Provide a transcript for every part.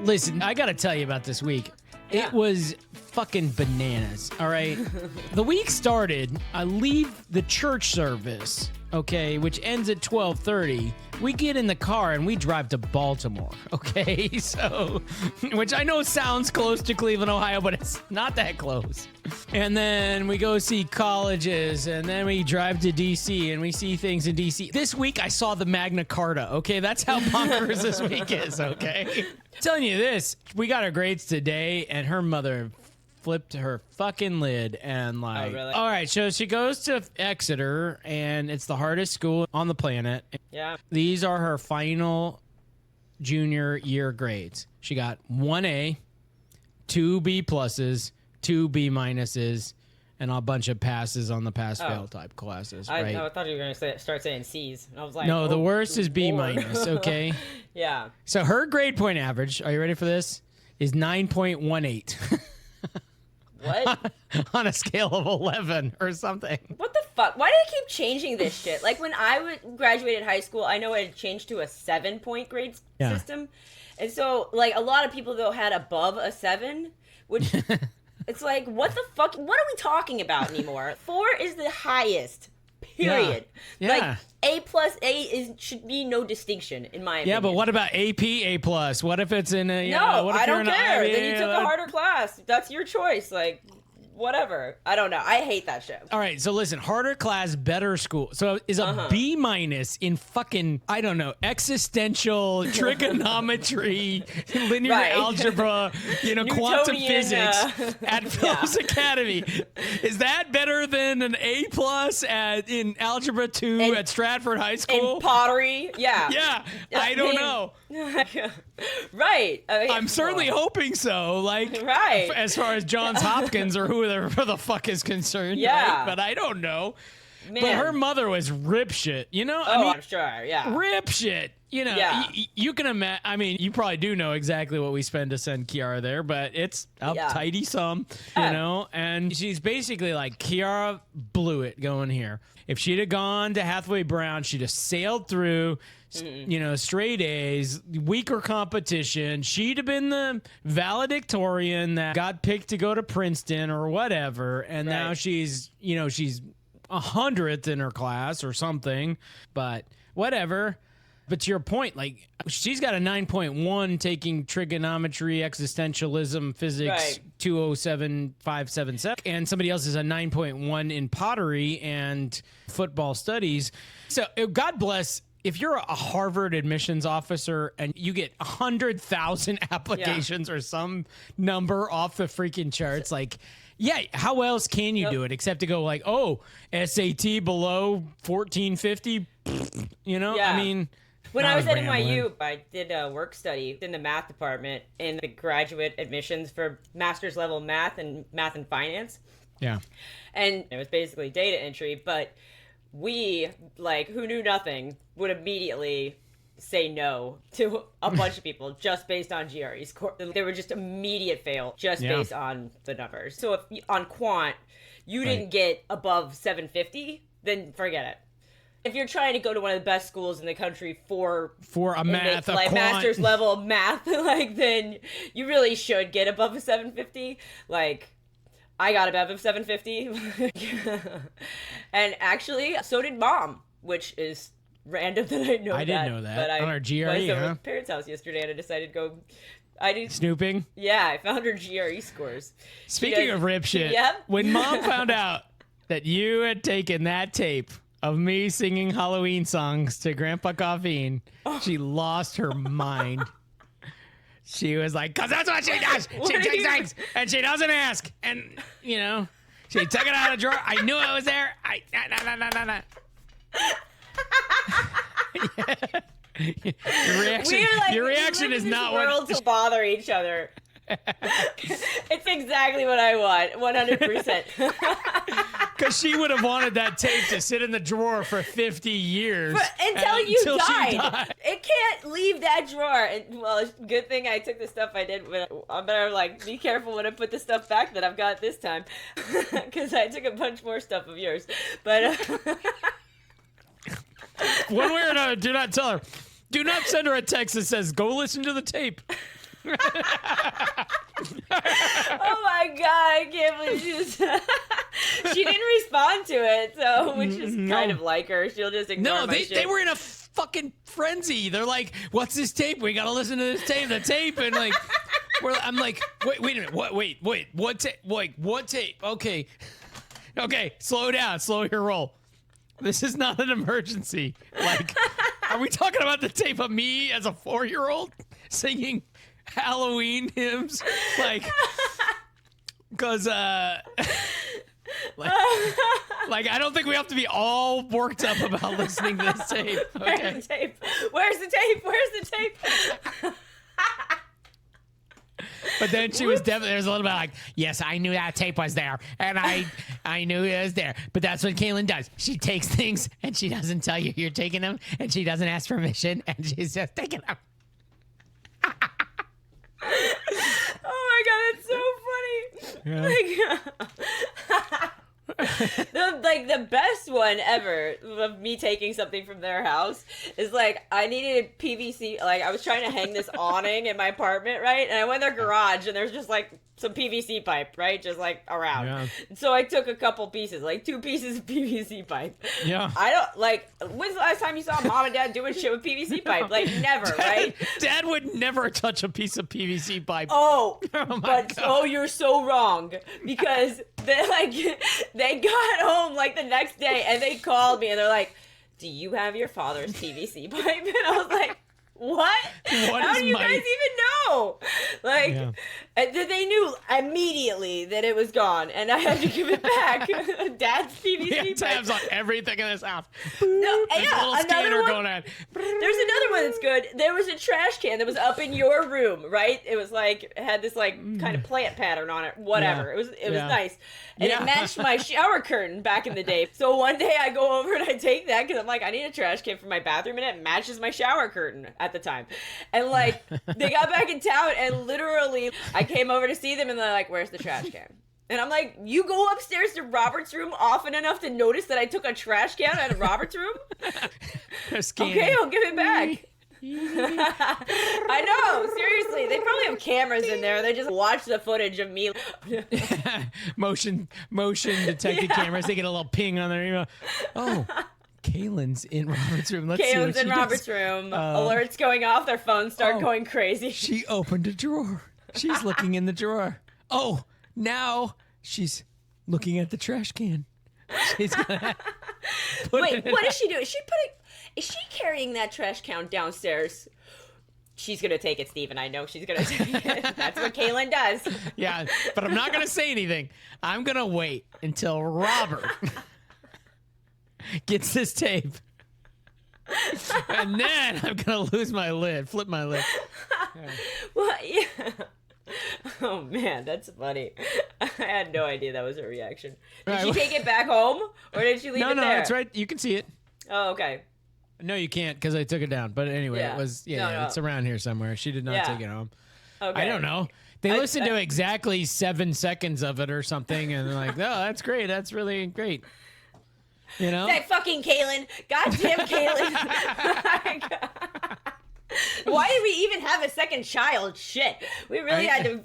Listen, I got to tell you about this week. Yeah. It was fucking bananas, all right? The week started, I leave the church service, okay, which ends at 12:30. We get in the car and we drive to Baltimore, okay? So, which I know sounds close to Cleveland, Ohio, but it's not that close. And then we go see colleges, and then we drive to D.C. and we see things in D.C. This week I saw the Magna Carta, okay? That's how bonkers this week is, okay? Telling you this, we got our grades today, and her mother flipped her fucking lid and like, Oh, really? all right, so she goes to Exeter, and it's the hardest school on the planet. Yeah. These are her final junior year grades. She got 1A, 2 B pluses, 2 B minuses, and a bunch of passes on the pass-fail type classes, right? I thought you were going to start saying C's. And I was like, No, the oh, worst is B Lord. minus, okay? Yeah. So her grade point average, are you ready for this, is 9.18. What? On a scale of 11 or something. What the fuck? Why do they keep changing this shit? Like, when I graduated high school, I know it had changed to a 7-point grade system. And so, like, a lot of people, though, had above a 7, which... It's like, what the fuck? What are we talking about anymore? 4 is the highest, period. Yeah. Like, A plus A should be no distinction, in my opinion. Yeah, but what about AP A plus? What if it's in a... No, what if I you're don't in care. A, Then you took a harder class. That's your choice. Like, whatever. I don't know. I hate that shit. All right, so listen, harder class, better school. So is a B minus in fucking, I don't know, existential trigonometry, linear algebra, quantum physics at Phillips Academy. Is that better than an A plus in algebra 2 at Stratford High School? In pottery? Yeah. Yeah, I don't know. Right. I'm certainly hoping so. Like, right. As far as Johns Hopkins or whoever the fuck is concerned. Yeah. Right? But I don't know. Man. But her mother was rip shit. I'm sure. Yeah. Rip shit. Yeah. You can imagine. I mean, you probably do know exactly what we spend to send Kiara there, but it's a tidy sum, And she's basically like, Kiara blew it going here. If she'd have gone to Hathaway Brown, she'd have sailed through. Straight A's, weaker competition. She'd have been the valedictorian that got picked to go to Princeton or whatever, and now she's 100th in her class or something. But whatever. But to your point, like, she's got a 9.1 taking trigonometry, existentialism, physics, 207577, and somebody else is a 9.1 in pottery and football studies. So God bless. If you're a Harvard admissions officer and you get 100,000 applications or some number off the freaking charts, like, how else can you do it except to go like, SAT below 1450? I mean... When I was at NYU, I did a work study in the math department in the graduate admissions for master's level math and finance. Yeah. And it was basically data entry, but we, like, who knew nothing, would immediately say no to a bunch of people just based on GRE score. They were just immediate fail just based on the numbers. So if on quant you didn't get above 750, then forget it. If you're trying to go to one of the best schools in the country for a math, like master's level math, like, then you really should get above a 750. Like, I got above a 750. And actually, so did Mom, which is random that I know that. I didn't know that. But on our GRE, I was at my parents' house yesterday and I decided to go... Snooping? Yeah, I found her GRE scores. Speaking of rip shit, when Mom found out that you had taken that tape of me singing Halloween songs to Grandpa Coffeen, she lost her mind. She was like, because that's what she does. She takes things and she doesn't ask. And, she took it out of the drawer. I knew it was there. Your reaction is not what... worlds bother each other. It's exactly what I want, 100%. Because she would have wanted that tape to sit in the drawer for 50 years. Until you died. It can't leave that drawer. Well, good thing I took the stuff I did. I better, like, be careful when I put the stuff back that I've got this time. Because I took a bunch more stuff of yours. But... One way or another, do not tell her. Do not send her a text that says, go listen to the tape. Oh my god, I can't believe she was... She didn't respond to it, so which is kind of like her. She'll just ignore my shit. They were in a fucking frenzy. They're like, "What's this tape? We gotta listen to this tape." The tape, and like, I'm like, wait a minute, what tape? What tape? Okay, slow down, slow your roll. This is not an emergency. Like, are we talking about the tape of me as a 4-year-old singing Halloween hymns? Like, because like I don't think we have to be all worked up about listening to this tape. Okay. Where's the tape? Where's the tape? Where's the tape? But then she was definitely, there's a little bit like, yes, I knew that tape was there, and I knew it was there. But that's what Kalyn does. She takes things, and she doesn't tell you you're taking them, and she doesn't ask permission, and she's just taking them. Oh my god, that's so funny. Yeah. The best one ever of me taking something from their house is like I needed PVC. Like I was trying to hang this awning in my apartment, right? And I went in their garage and there's just like some PVC pipe, right? Just like around. Yeah. So I took a couple pieces, like 2 pieces of PVC pipe. Yeah. I don't like. When's the last time you saw mom and dad doing shit with PVC pipe? Like never, right? Dad would never touch a piece of PVC pipe. Oh, you're so wrong because they got home like the next day and they called me and they're like, "Do you have your father's PVC pipe?" And I was like, what? How do you guys even know? Like, they knew immediately that it was gone, and I had to give it back. Dad's PVC pipe. Tabs on everything in this house. No, There's a little scanner going on. There's another one that's good. There was a trash can that was up in your room, right? It was like, it had this like kind of plant pattern on it. Whatever. Yeah. It was nice. And it matched my shower curtain back in the day. So one day I go over and I take that because I'm like, I need a trash can for my bathroom, and it matches my shower curtain at the time. And like, they got back in town, and literally I came over to see them, and they're like, "Where's the trash can?" And I'm like, "You go upstairs to Robert's room often enough to notice that I took a trash can out of Robert's room?" Okay, I'll give it back. I know, seriously. They probably have cameras in there. They just watch the footage of me. motion detected cameras. They get a little ping on their email. Oh, Kalyn's in Robert's room. Kalyn's in Robert's room. Alerts going off. Their phones start going crazy. She opened a drawer. She's looking in the drawer. Oh, now she's looking at the trash can. She's gonna Wait, what is she doing? Is she carrying that trash can downstairs? She's gonna take it, Steven. I know she's gonna take it. That's what Kalyn does. Yeah, but I'm not gonna say anything. I'm gonna wait until Robert gets this tape. And then I'm gonna flip my lid. Yeah. Well, yeah. Oh man, that's funny. I had no idea that was her reaction. Did she take it back home, or did she leave it there? No, it's right. You can see it. Oh, okay. No, you can't because I took it down. But anyway, it was it's around here somewhere. She did not take it home. Okay. I don't know. They listened to exactly 7 seconds of it or something, and they're like, "Oh, that's great. That's really great." You know? That fucking Kalyn. Goddamn Kalyn. Why did we even have a second child? Shit. We really had to...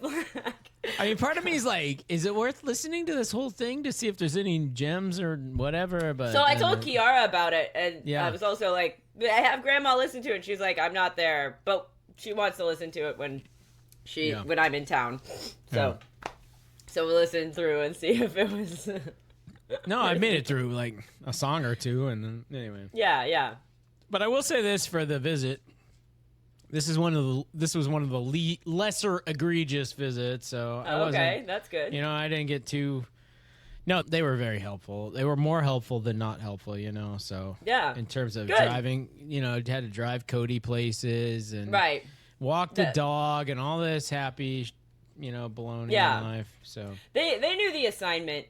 I mean, part of me is like, is it worth listening to this whole thing to see if there's any gems or whatever? But so I told Kiara about it, and I was also like, I have Grandma listen to it. She's like, I'm not there, but she wants to listen to it when I'm in town. So we'll listen through and see if it was... No, I made it through like a song or two, and then anyway. Yeah. But I will say this for the visit. This was one of the lesser egregious visits, so I wasn't, that's good. You know, I didn't get too. No, they were very helpful. They were more helpful than not helpful, you know. So in terms of driving, you know, had to drive Cody places and walk the dog and all this happy, you know, baloney in life. So they knew the assignment.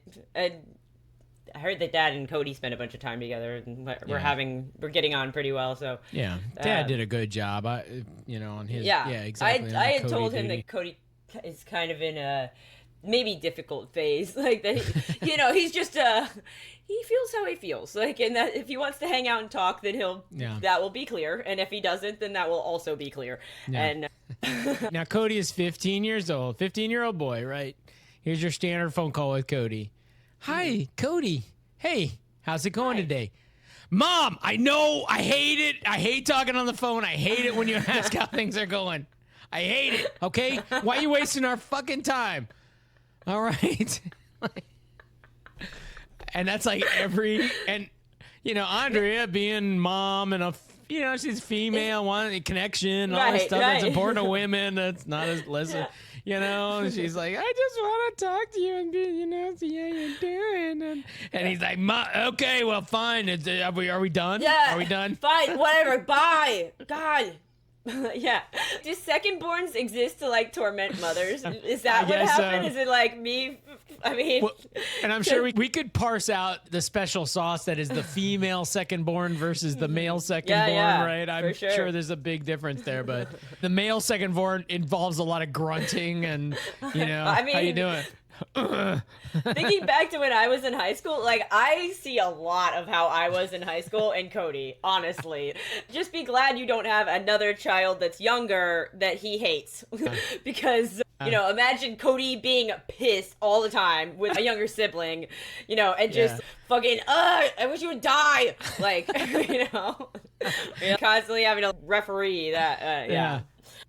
I heard that Dad and Cody spent a bunch of time together, and we're getting on pretty well. So Dad did a good job. On his exactly. I had told him that Cody is kind of in a maybe difficult phase. Like that, he's just he feels how he feels. Like, and that if he wants to hang out and talk, then that will be clear. And if he doesn't, then that will also be clear. Yeah. And now Cody is 15 years old, 15-year-old boy, right? Here's your standard phone call with Cody. Hi, Cody. Hey, how's it going today? Mom, I know, I hate it. I hate talking on the phone. I hate it when you ask how things are going. I hate it, okay? Why are you wasting our fucking time? All right. And that's like Andrea being mom and she's female, wanting a connection, all this stuff that's important to women. That's not as listen. She's like, I just want to talk to you and see how you're doing. And he's like, okay, well, fine. Are we done? Yeah. Are we done? Fine, whatever. Bye. God. Yeah. Do second-borns exist to, like, torment mothers? Is that what happened? Is it like me? I mean... Well, and I'm sure we could parse out the special sauce that is the female second-born versus the male second-born, right? I'm sure there's a big difference there, but the male second-born involves a lot of grunting and, I mean, how you doing? Thinking back to when I was in high school, like, I see a lot of how I was in high school in Cody, honestly. Just be glad you don't have another child that's younger that he hates. Because, imagine Cody being pissed all the time with a younger sibling, and just fucking, I wish you would die. Like, constantly having to referee that,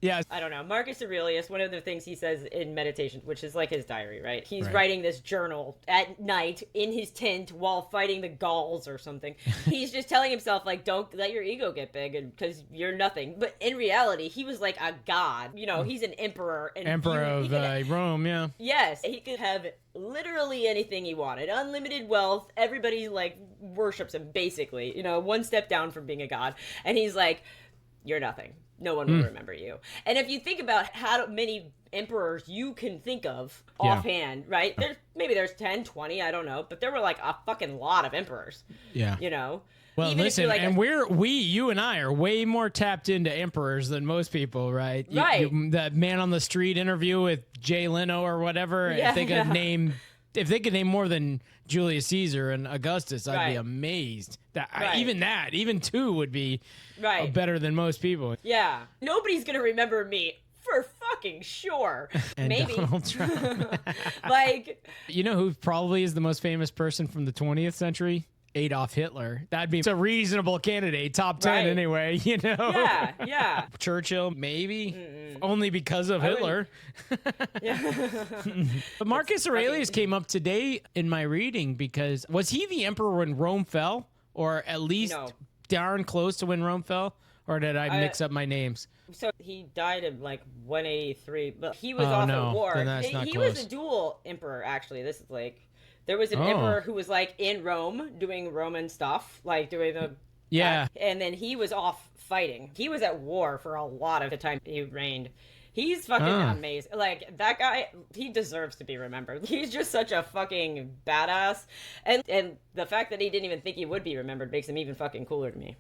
Yeah. I don't know. Marcus Aurelius, one of the things he says in meditation, which is like his diary, right? He's writing this journal at night in his tent while fighting the Gauls or something. He's just telling himself, like, don't let your ego get big because you're nothing. But in reality, he was like a god. He's an emperor. And emperor of Rome, yeah. Yes. He could have literally anything he wanted. Unlimited wealth. Everybody, like, worships him, basically. One step down from being a god. And he's like, you're nothing. No one will remember you. And if you think about how many emperors you can think of offhand, right? There's 10, 20, I don't know. But there were like a fucking lot of emperors. Yeah. Well, even listen, like and you and I are way more tapped into emperors than most people, right? Right. That man on the street interview with Jay Leno or whatever, if they could name more than Julius Caesar and Augustus, I'd be amazed. Even two would be better than most people. Yeah. Nobody's going to remember me for fucking sure. And maybe. Donald Trump. Like. Who probably is the most famous person from the 20th century? Adolf Hitler. That'd be a reasonable candidate. Top 10 anyway, Yeah. Churchill, maybe. Only because of Hitler. But Marcus Aurelius came up today in my reading because was he the emperor when Rome fell? Or at least darn close to when Rome fell? Or did I mix up my names? So he died in like 183, but he was off at war. He was a dual emperor, actually. This is like... There was an emperor who was, like, in Rome doing Roman stuff, like doing the... Yeah. And then he was off fighting. He was at war for a lot of the time he reigned. He's fucking amazing. Like, that guy, he deserves to be remembered. He's just such a fucking badass. And the fact that he didn't even think he would be remembered makes him even fucking cooler to me.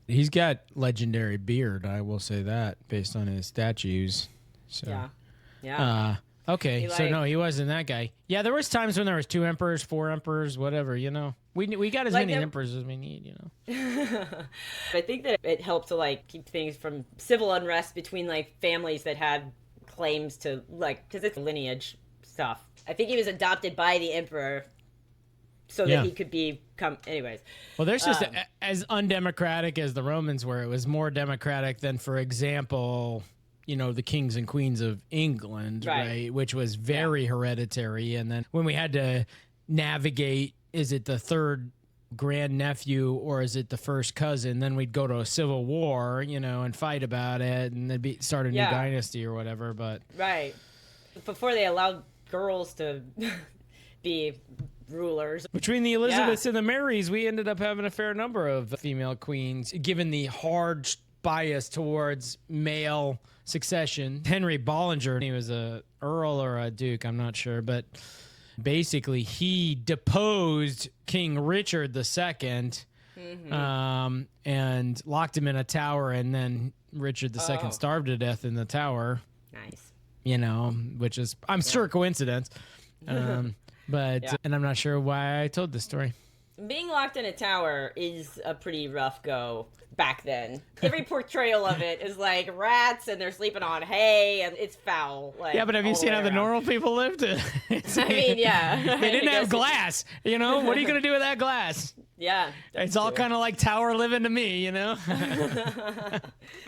He's got legendary beard, I will say that, based on his statues. So. Yeah. Okay, so no, he wasn't that guy. Yeah, there was times when there was 2 emperors, 4 emperors, whatever, We got as many emperors as we need, I think that it helped to, like, keep things from civil unrest between, like, families that had claims to, like, because it's lineage stuff. I think he was adopted by the emperor so that he could become, anyways. Well, there's just, as undemocratic as the Romans were, it was more democratic than, for example... the kings and queens of England, right? Which was very hereditary. And then when we had to navigate, is it the third grandnephew or is it the first cousin? Then we'd go to a civil war, and fight about it and then start a new dynasty or whatever. But before they allowed girls to be rulers. Between the Elizabeths and the Marys, we ended up having a fair number of female queens, given the hard bias towards male succession. Henry Bollinger, he was a earl or a duke, I'm not sure, but basically he deposed King Richard II and locked him in a tower, and then Richard II starved to death in the tower. Nice. you know, which is, I'm sure, coincidence. But and I'm not sure why I told this story. Being locked in a tower is a pretty rough go back then. Every portrayal of it is like rats and they're sleeping on hay and it's foul. Like, yeah, but have you seen how the normal people lived? I mean, yeah. They didn't have glass. You know, what are you going to do with that glass? Yeah. It's all kind of like tower living to me, you know?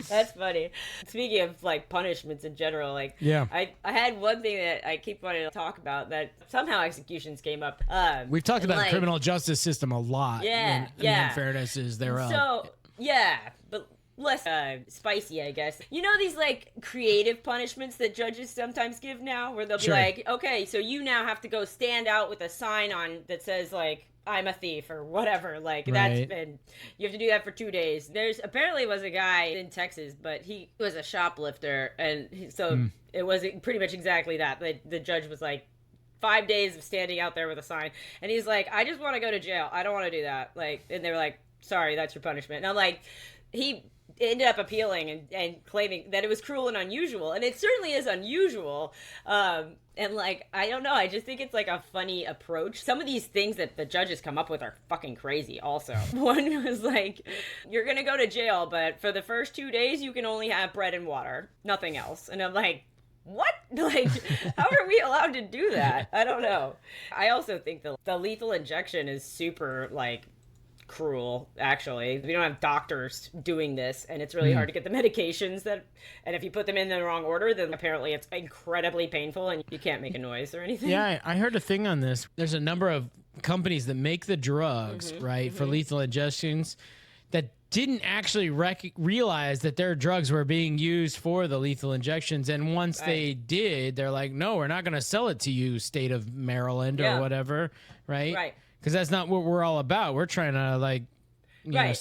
That's funny. Speaking of like punishments in general, like I had one thing that I keep wanting to talk about that somehow executions came up. We've talked about the criminal justice system a lot. Yeah. And fairness is thereof. So, yeah, but less spicy, I guess. You know these like creative punishments that judges sometimes give now, where they'll be like, okay, so you now have to go stand out with a sign on that says like, I'm a thief or whatever. Like that's been, you have to do that for 2 days. There's apparently was a guy in Texas, but he was a shoplifter. And it was pretty much exactly that. The judge was like, 5 days of standing out there with a sign. And he's like, I just want to go to jail. I don't want to do that. Like, and they were like, sorry, that's your punishment. And I'm like, he ended up appealing and claiming that it was cruel and unusual. And it certainly is unusual. And like, I don't know. I just think it's like a funny approach. Some of these things that the judges come up with are fucking crazy also. One was like, you're going to go to jail, but for the first 2 days, you can only have bread and water, nothing else. And I'm like, what? Like, how are we allowed to do that? I don't know. I also think the lethal injection is super like cruel, actually. We don't have doctors doing this, and it's really hard to get the medications and if you put them in the wrong order, then apparently it's incredibly painful and you can't make a noise or anything. Yeah, I heard a thing on this. There's a number of companies that make the drugs, for lethal injections that didn't actually realize that their drugs were being used for the lethal injections. And once they did, they're like, no, we're not going to sell it to you, state of Maryland or whatever, right? Right. Because that's not what we're all about. We're trying to, like, you know,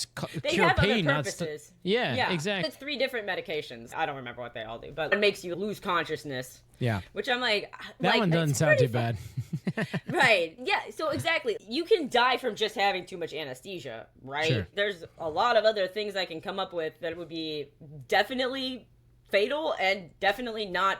they cure have pain, other purposes. Yeah, exactly. It's 3 different medications. I don't remember what they all do, but it makes you lose consciousness. Yeah. Which I'm like... That one doesn't sound too bad. Right. Yeah, so exactly. You can die from just having too much anesthesia, right? Sure. There's a lot of other things I can come up with that would be definitely fatal and definitely not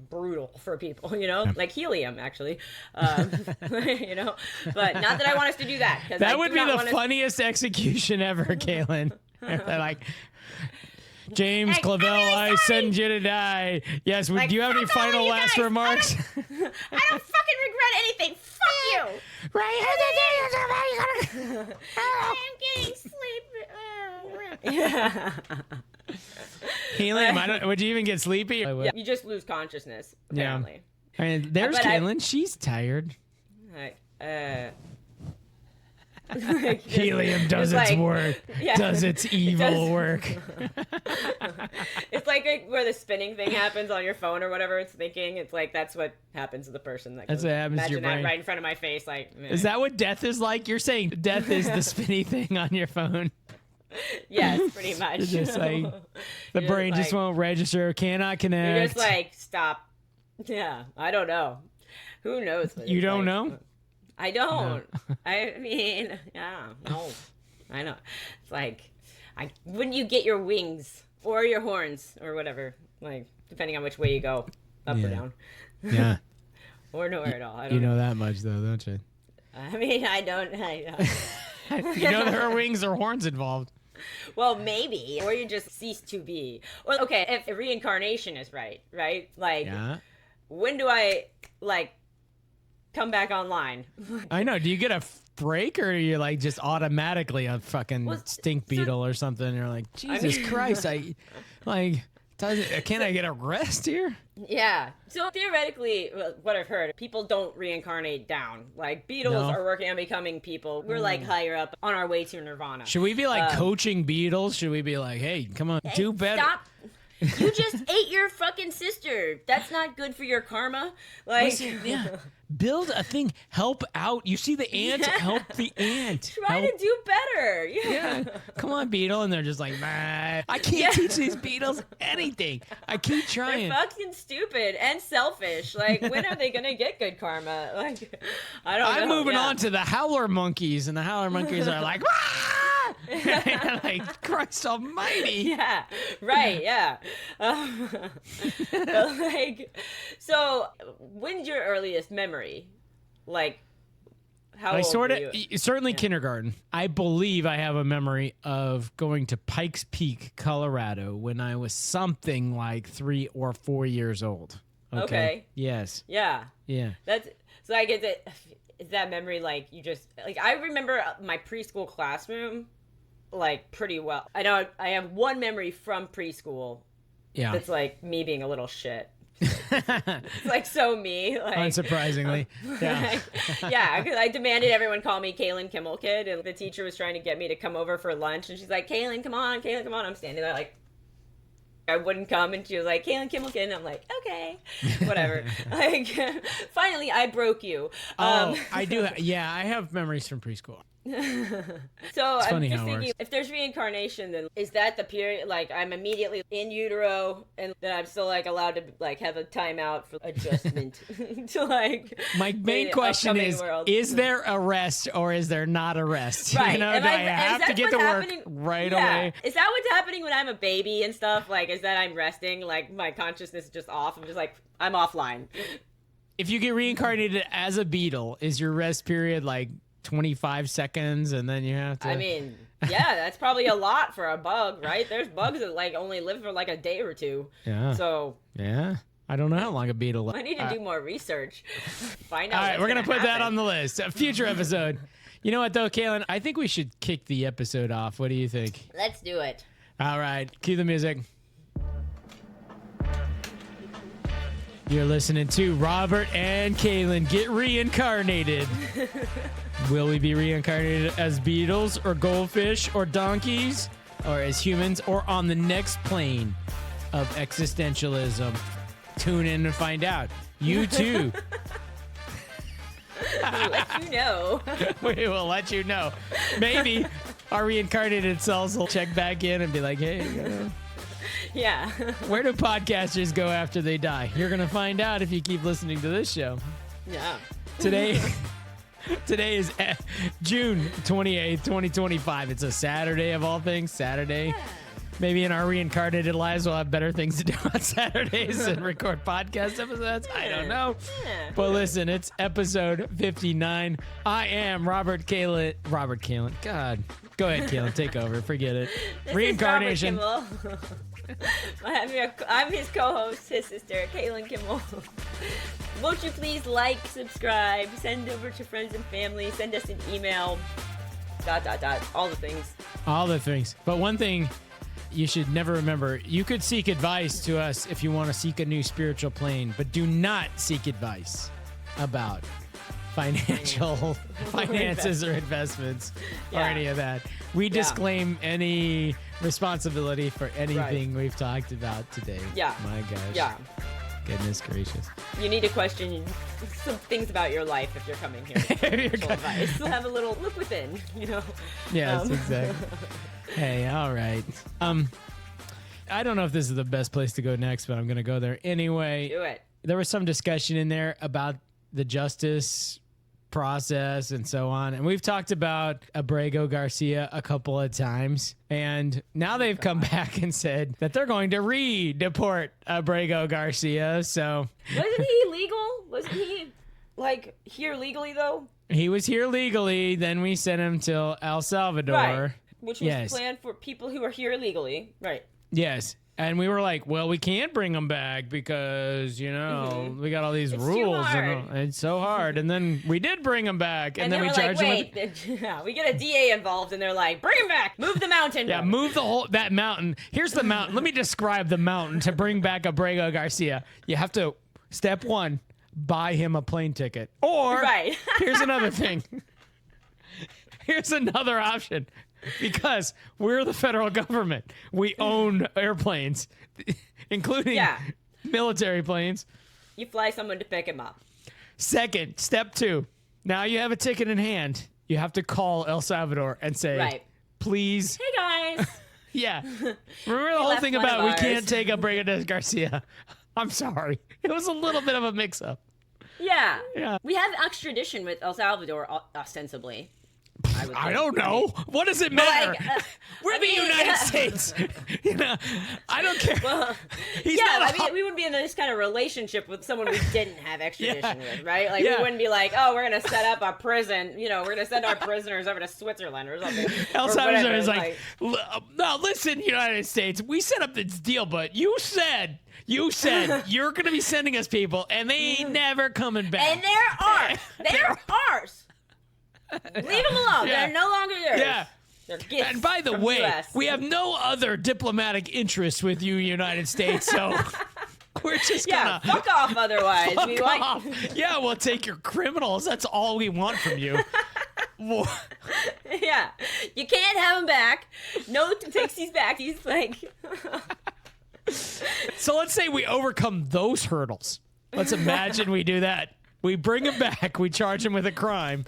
brutal for people, you know, like helium, actually, you know, but not that I want us to do that. That would be the funniest execution ever, Kalyn. They're like, James Clavel, I send you to die. Yes, like, do you have any final last remarks? I don't fucking regret anything. Fuck you. Right. I'm getting sleepy. Helium, would you even get sleepy? Yeah, you just lose consciousness, apparently. Yeah. I mean, there's Kalyn. She's tired. Helium does its work. Yeah. Does its evil work. It's like where the spinning thing happens on your phone or whatever it's thinking. It's like that's what happens to the person. That that's what happens to your brain. Imagine that right in front of my face. Like, is that what death is like? You're saying death is the spinny thing on your phone? Yes, pretty much. Just like the brain just won't register, cannot connect. You're just like, stop. Yeah, I don't know. Who knows? You don't know? I don't. No. I mean, yeah, no. I know. It's like, wouldn't you get your wings or your horns or whatever? Like, depending on which way you go, up or down. Yeah. Or nowhere at all. I don't know that much, though, don't you? I mean, I don't. You know there are wings or horns involved. Well, maybe. Or you just cease to be. Well, okay, if reincarnation is right? Like, when do I, like, come back online? I know. Do you get a break or are you, like, just automatically a fucking stink beetle or something? And you're like, Jesus Christ, can't I get a rest here? Yeah. So theoretically, what I've heard, people don't reincarnate down. Like, beetles are working on becoming people. We're like higher up on our way to nirvana. Should we be like coaching beetles? Should we be like, hey, come on, do better? Stop. You just ate your fucking sister. That's not good for your karma. Like, listen, build a thing. Help out. You see the ant? Help the ant. Try to do better. Yeah. Come on, beetle. And they're just like, I can't teach these beetles anything. I keep trying. They're fucking stupid and selfish. Like, when are they gonna get good karma? Like, I don't know. I'm moving on to the howler monkeys, and the howler monkeys are like, Like, Christ almighty. Yeah, right, yeah. But like, so when's your earliest memory? Like, how old were you? Certainly kindergarten. I believe I have a memory of going to Pikes Peak, Colorado when I was something like 3 or 4 years old. Okay. Yes. Yeah. Yeah. That's so I get that. Is that memory like you just like I remember my preschool classroom like pretty well. I know I have one memory from preschool. Yeah. That's like me being a little shit. It's like so me, like unsurprisingly. Yeah. Yeah, because I demanded everyone call me Kalyn Kimmel Kid, and the teacher was trying to get me to come over for lunch, and she's like, Kalyn, come on. I'm standing there like I wouldn't come, and she was like, Kalyn Kimmel Kid, and I'm like, okay, whatever. Like, finally, I broke you. I do. I have memories from preschool. So I'm just thinking, if there's reincarnation, then is that the period? Like, I'm immediately in utero, and then I'm still like allowed to like have a timeout for adjustment to like. My main question is there a rest or is there not a rest? Right. You know, do I have to get to work right away? Is that what's happening when I'm a baby and stuff? Like, is that I'm resting? Like, my consciousness is just off. I'm just like, I'm offline. If you get reincarnated as a beetle, is your rest period like 25 seconds and then you have to... I mean, yeah, that's probably a lot for a bug, right? There's bugs that like only live for like a day or two. Yeah. So... Yeah. I don't know how long a beetle lives. I need to do more research. Find out. All right, we're going to put that on the list. A future episode. You know what, though, Kalyn? I think we should kick the episode off. What do you think? Let's do it. All right. Cue the music. You're listening to Robert and Kalyn Get Reincarnated. Will we be reincarnated as beetles or goldfish or donkeys or as humans or on the next plane of existentialism? Tune in and find out. You too. We'll let you know. We will let you know. Maybe our reincarnated selves will check back in and be like, hey, yeah. Where do podcasters go after they die? You're going to find out if you keep listening to this show. Yeah. Today is June 28th, 2025. It's a Saturday of all things. Saturday. Yeah. Maybe in our reincarnated lives we'll have better things to do on Saturdays than record podcast episodes. I don't know. Yeah. But listen, it's episode 59. I am Robert Kalyn. God. Go ahead, Kalyn. Take over. Forget it. This Reincarnation. I'm his co-host, his sister, Kalyn Kimmel. Won't you please like, subscribe, send over to friends and family, send us an email, ... all the things. All the things. But one thing you should never remember, you could seek advice to us if you want to seek a new spiritual plane, but do not seek advice about finances or investments or any of that. We disclaim any responsibility for anything we've talked about today. Yeah. My gosh. Yeah. Goodness gracious. You need to question some things about your life if you're coming here with spiritual advice. You'll have a little look within, you know. Yes, exactly. Hey, all right. I don't know if this is the best place to go next, but I'm going to go there anyway. Do it. There was some discussion in there about the justice process and so on. And we've talked about Abrego Garcia a couple of times. And now they've come back and said that they're going to re-deport Abrego Garcia. So wasn't he legal? Wasn't he like here legally though? He was here legally. Then we sent him to El Salvador. Right. Which was planned for people who are here illegally. Right. Yes. And we were like, well, we can't bring them back because, you know, we got all these rules. And it's so hard. And then we did bring them back. And then we charged them. We get a DA involved and they're like, bring him back. Move the mountain. Yeah, move that mountain. Here's the mountain. Let me describe the mountain to bring back Abrego Garcia. You have to, step one, buy him a plane ticket. Or here's another thing. Here's another option. Because we're the federal government. We own airplanes, including military planes. You fly someone to pick him up. Second, step two. Now you have a ticket in hand. You have to call El Salvador and say, please. Hey, guys. Yeah. Remember the whole thing about we can't take Abrego Garcia? I'm sorry. It was a little bit of a mix-up. Yeah. We have extradition with El Salvador, ostensibly. I don't know. What does it matter? We're the United States. I don't care. Well, we wouldn't be in this kind of relationship with someone we didn't have extradition with, right? Like, we wouldn't be like, oh, we're going to set up a prison. We're going to send our prisoners over to Switzerland or something. El Salvador is like, no, listen, United States, we set up this deal, but you said you're going to be sending us people, and they ain't never coming back. And they're ours. They're ours. Leave them alone. Yeah. They're no longer yours. Yeah. They're gifts. And by the way, US. we have no other diplomatic interests with you, United States, so we're just gonna fuck off otherwise. Fuck off. Yeah, we'll take your criminals. That's all we want from you. Yeah. You can't have them back. No takes these back. He's like... So let's say we overcome those hurdles. Let's imagine we do that. We bring him back. We charge him with a crime.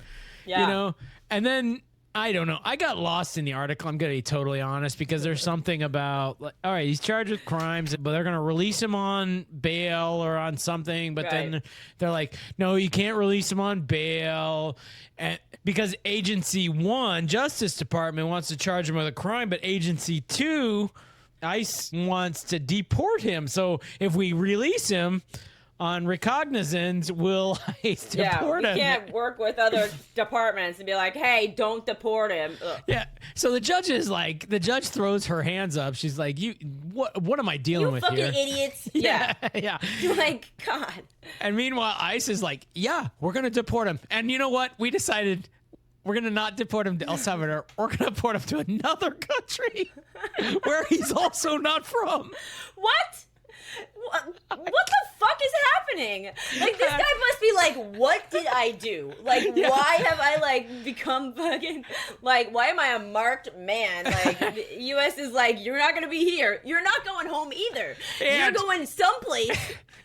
Yeah. And then, I don't know. I got lost in the article. I'm going to be totally honest because there's something about, like, all right, he's charged with crimes, but they're going to release him on bail or on something. But then they're like, no, you can't release him on bail. And because Agency 1, Justice Department, wants to charge him with a crime, but Agency 2, ICE, wants to deport him. So if we release him on recognizance, will ICE deport him? We can't work with other departments and be like, hey, don't deport him. Ugh. Yeah. So the judge throws her hands up. She's like, what am I dealing with here? You fucking idiots. Yeah. Yeah. You're like, God. And meanwhile, ICE is like, yeah, we're going to deport him. And you know what? We decided we're going to not deport him to El Salvador. We're going to deport him to another country where he's also not from. What? What the fuck is happening? Like, this guy must be like, what did I do? Like, why have I, like, become fucking, like, why am I a marked man? Like, the U.S. is like, you're not going to be here. You're not going home either. And you're going someplace.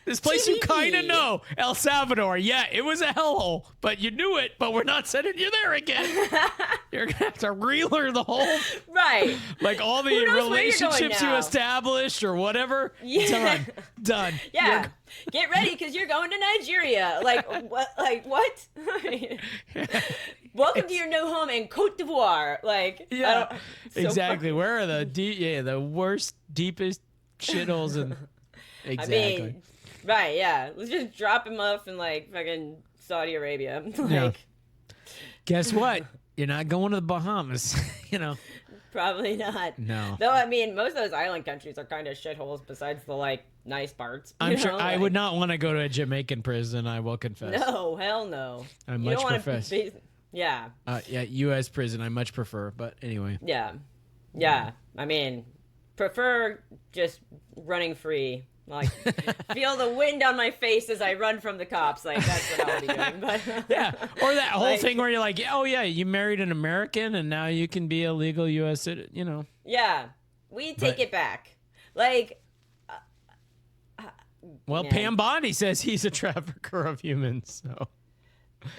This place you kind of know, El Salvador. Yeah, it was a hellhole, but you knew it, but we're not sending you there again. You're going to have to relearn the whole... Right. Like all the relationships you established or whatever. Yeah. Done. Yeah. Get ready because you're going to Nigeria. Like, what? Like, what? Welcome to your new home in Cote d'Ivoire. Like, yeah. Exactly. Where are the worst, deepest shitholes and... Exactly. I mean, right, yeah. Let's just drop him off in, like, fucking Saudi Arabia. Like, yeah. Guess what? You're not going to the Bahamas, Probably not. No. Though, I mean, most of those island countries are kind of shitholes besides the, like, nice parts. I'm sure I would not want to go to a Jamaican prison, I will confess. No, hell no. I much prefer. Yeah. Yeah, U.S. prison, I much prefer, but anyway. Yeah. Yeah. I mean, prefer just running free. Like, feel the wind on my face as I run from the cops. Like, that's what I'll be doing. But yeah, or that whole thing where you're like, oh yeah, you married an American and now you can be a legal U.S. citizen. Yeah, we take it back. Like, well, man. Pam Bondi says he's a trafficker of humans. So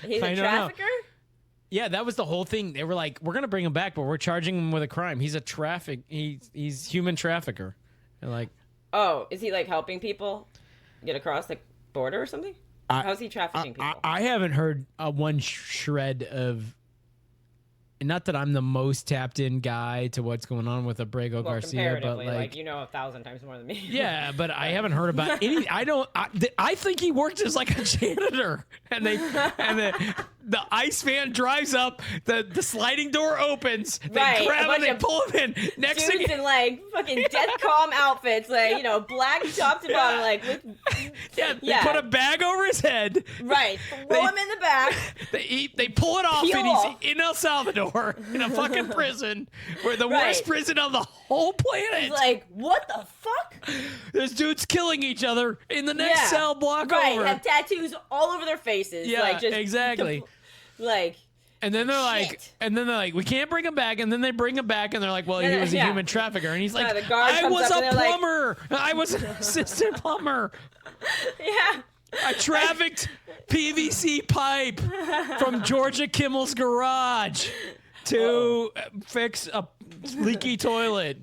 he's a trafficker. Yeah, that was the whole thing. They were like, we're gonna bring him back, but we're charging him with a crime. He's a he's human trafficker. They're like. Oh, is he, like, helping people get across the border or something? How's he trafficking people? I haven't heard one shred of... Not that I'm the most tapped in guy to what's going on with Abrego Garcia, but like you know 1,000 times more than me. Yeah, but I haven't heard about any. I think he worked as like a janitor, and the ice van drives up, the sliding door opens, they grab him, they pull him in. Next thing, in like fucking death calm outfits, like black top to bottom, like with they put a bag over his head, right? Throw him in the back. They pull it off, and he's in El Salvador. In a fucking prison, where the worst prison on the whole planet. He's like, what the fuck? There's dudes killing each other in the next cell block over. Have tattoos all over their faces. Yeah, like, just exactly. And then they're like, we can't bring him back. And then they bring him back, and they're like, well, he was a human trafficker. And he's like, I was a plumber. I was an assistant plumber. Yeah. I trafficked PVC pipe from Georgia Kimmel's garage to fix a leaky toilet.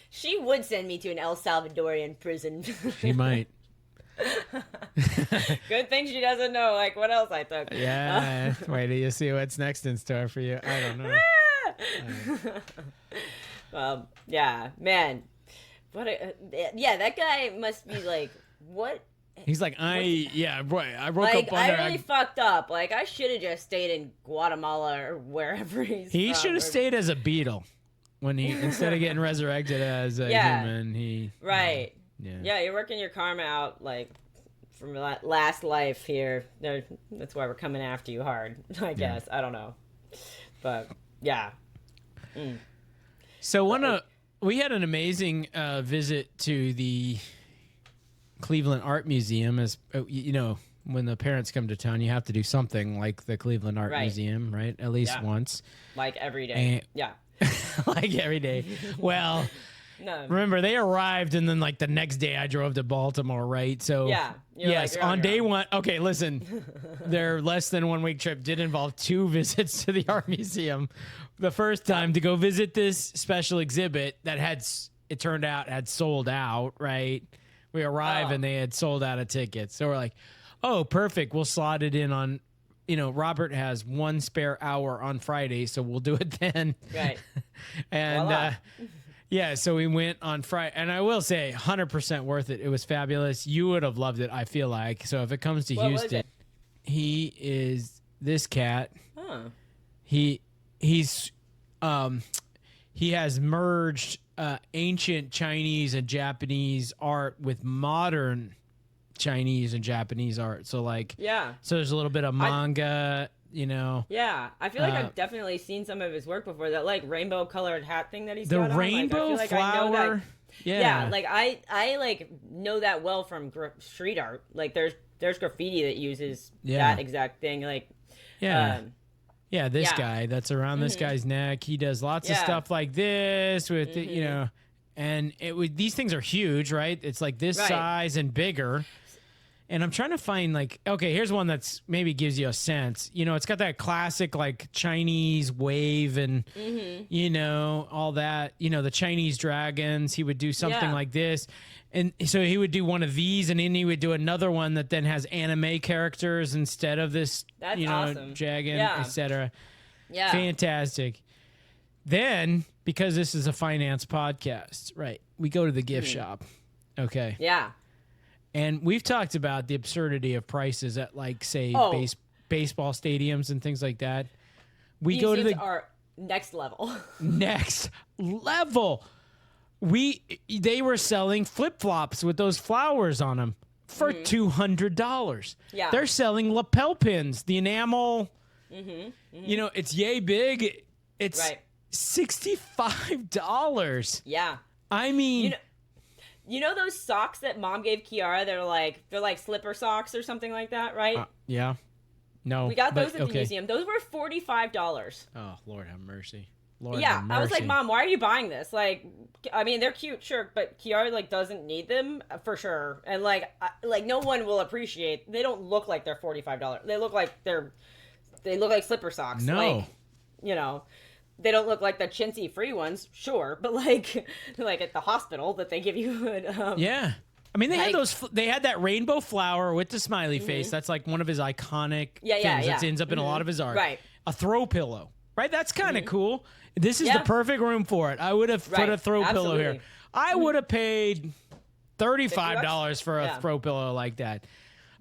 She would send me to an El Salvadorian prison. She might. Good thing she doesn't know, like, what else I took. Yeah. Wait till you see what's next in store for you. I don't know. Yeah, man. Yeah, that guy must be like, what? He's like, I broke Like, up under. I really fucked up. Like, I should have just stayed in Guatemala or wherever He should have stayed as a beetle when he instead of getting resurrected as a human. He right. Yeah, you're working your karma out like from last life here. That's why we're coming after you hard. I guess I don't know, but yeah. So we had an amazing visit to the Cleveland Art Museum. As you know, when the parents come to town, you have to do something like the Cleveland Art Museum, right? At least once. Like every day. Like every day. Well, no. Remember, they arrived, and then like the next day I drove to Baltimore, right? So yes, like, on day one. Okay, listen, their less than 1 week trip did involve 2 visits to the art museum. The first time to go visit this special exhibit that it turned out had sold out, right? We arrived and they had sold out of tickets. So we're like, oh, perfect. We'll slot it in on, Robert has 1 spare hour on Friday, so we'll do it then. Right. And so we went on Friday. And I will say, 100% worth it. It was fabulous. You would have loved it, I feel like. So if it comes to Houston, he is this cat. Huh. He has merged ancient Chinese and Japanese art with modern Chinese and Japanese art. So so there's a little bit of manga, Yeah, I feel like I've definitely seen some of his work before. That like rainbow colored hat thing that he's got on. The rainbow flower. Yeah, like I like know that well from street art. Like there's graffiti that uses that exact thing. Like this guy that's around this guy's neck. He does lots of stuff like this with and these things are huge, right? It's like this size and bigger. And I'm trying to find here's one that's maybe gives you a sense. It's got that classic like Chinese wave and all that. The Chinese dragons. He would do something like this. And so he would do one of these, and then he would do another one that then has anime characters instead of this, awesome. dragon, etc. Yeah. Fantastic. Then, because this is a finance podcast, right, we go to the gift shop. Okay. Yeah. And we've talked about the absurdity of prices at, say, baseball stadiums and things like that. We go to the are next level. Next level. They were selling flip-flops with those flowers on them for $200. Yeah. They're selling lapel pins, the enamel. It's yay big. It's $65. Yeah. I mean, you know those socks that Mom gave Kiara? They're like slipper socks or something like that, right? Yeah. No. We got those at the museum. Those were $45. Oh, Lord have mercy. I was like, Mom, why are you buying this? Like, I mean, they're cute, sure, but Kiara doesn't need them for sure. And no one will appreciate. They don't look like they're $45. They look like they look like slipper socks. No, they don't look like the chintzy free ones, sure, but like at the hospital that they give you. Yeah. I mean, they had those. They had that rainbow flower with the smiley face. That's like one of his iconic things that ends up in a lot of his art. Right. A throw pillow. Right. That's kind of cool. This is the perfect room for it. I would have put a throw pillow here. I would have paid $35 for a throw pillow like that.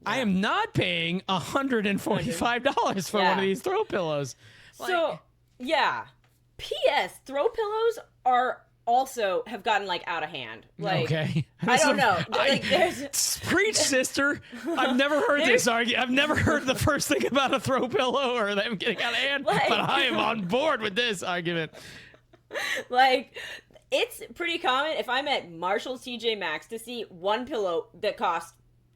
Yeah. I am not paying $145 for one of these throw pillows. So, P.S. Throw pillows have gotten out of hand. Okay. I don't know. Preach, sister. I've never heard this argument. I've never heard the first thing about a throw pillow or them getting out of hand, but I am on board with this argument. It's pretty common if I'm at Marshall's TJ Maxx to see one pillow that costs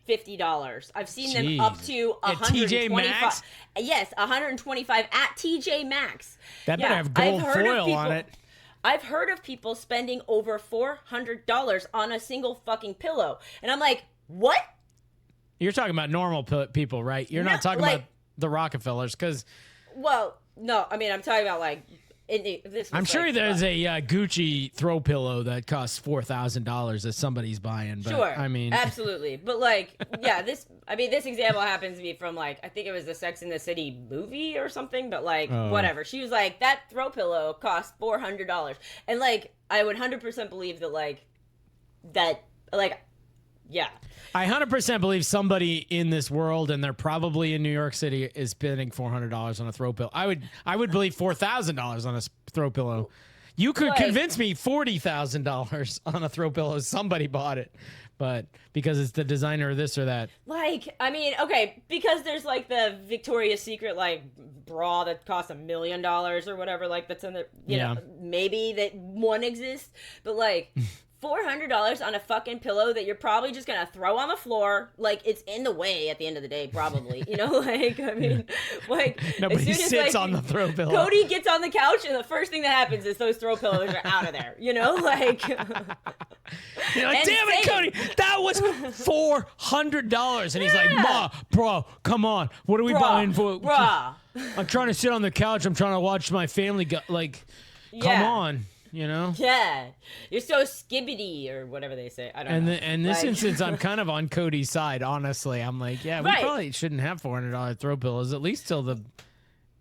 $50. I've seen them up to $125. Yes, $125 at TJ Maxx. That better have gold foil on it. I've heard of people spending over $400 on a single fucking pillow. And I'm like, what? You're talking about normal people, right? You're not talking about the Rockefellers, because... Well, no. I mean, I'm talking about, I'm sure there's a Gucci throw pillow that costs $4,000 that somebody's buying. But, sure, I mean, absolutely. But like, yeah, this example happens to be from like, I think it was the Sex and the City movie or something. But like, whatever. She was like, that throw pillow cost $400, and like, I would 100% believe that. Yeah. I 100% believe somebody in this world, and they're probably in New York City, is spending $400 on a throw pillow. I would believe $4,000 on a throw pillow. You could convince me $40,000 on a throw pillow. Somebody bought it, but because it's the designer or this or that. Like, I mean, okay, because there's like the Victoria's Secret like bra that costs $1 million or whatever. Like that's in the you know maybe that one exists, but like. $400 on a fucking pillow that you're probably just gonna throw on the floor, like it's in the way at the end of the day, probably. You know, like I mean, like nobody as soon as, sits like, on the throw pillow. Cody gets on the couch, and the first thing that happens is those throw pillows are out of there. You know, like you're like, damn it, Cody, that was $400, and he's like, Ma, bro, come on, what are we buying for? Bruh. I'm trying to sit on the couch. I'm trying to watch my family. Come on. You know? Yeah. You're so skibbity or whatever they say. I don't know. And this instance, I'm kind of on Cody's side, honestly. I'm like, yeah, we probably shouldn't have $400 throw pillows, at least till the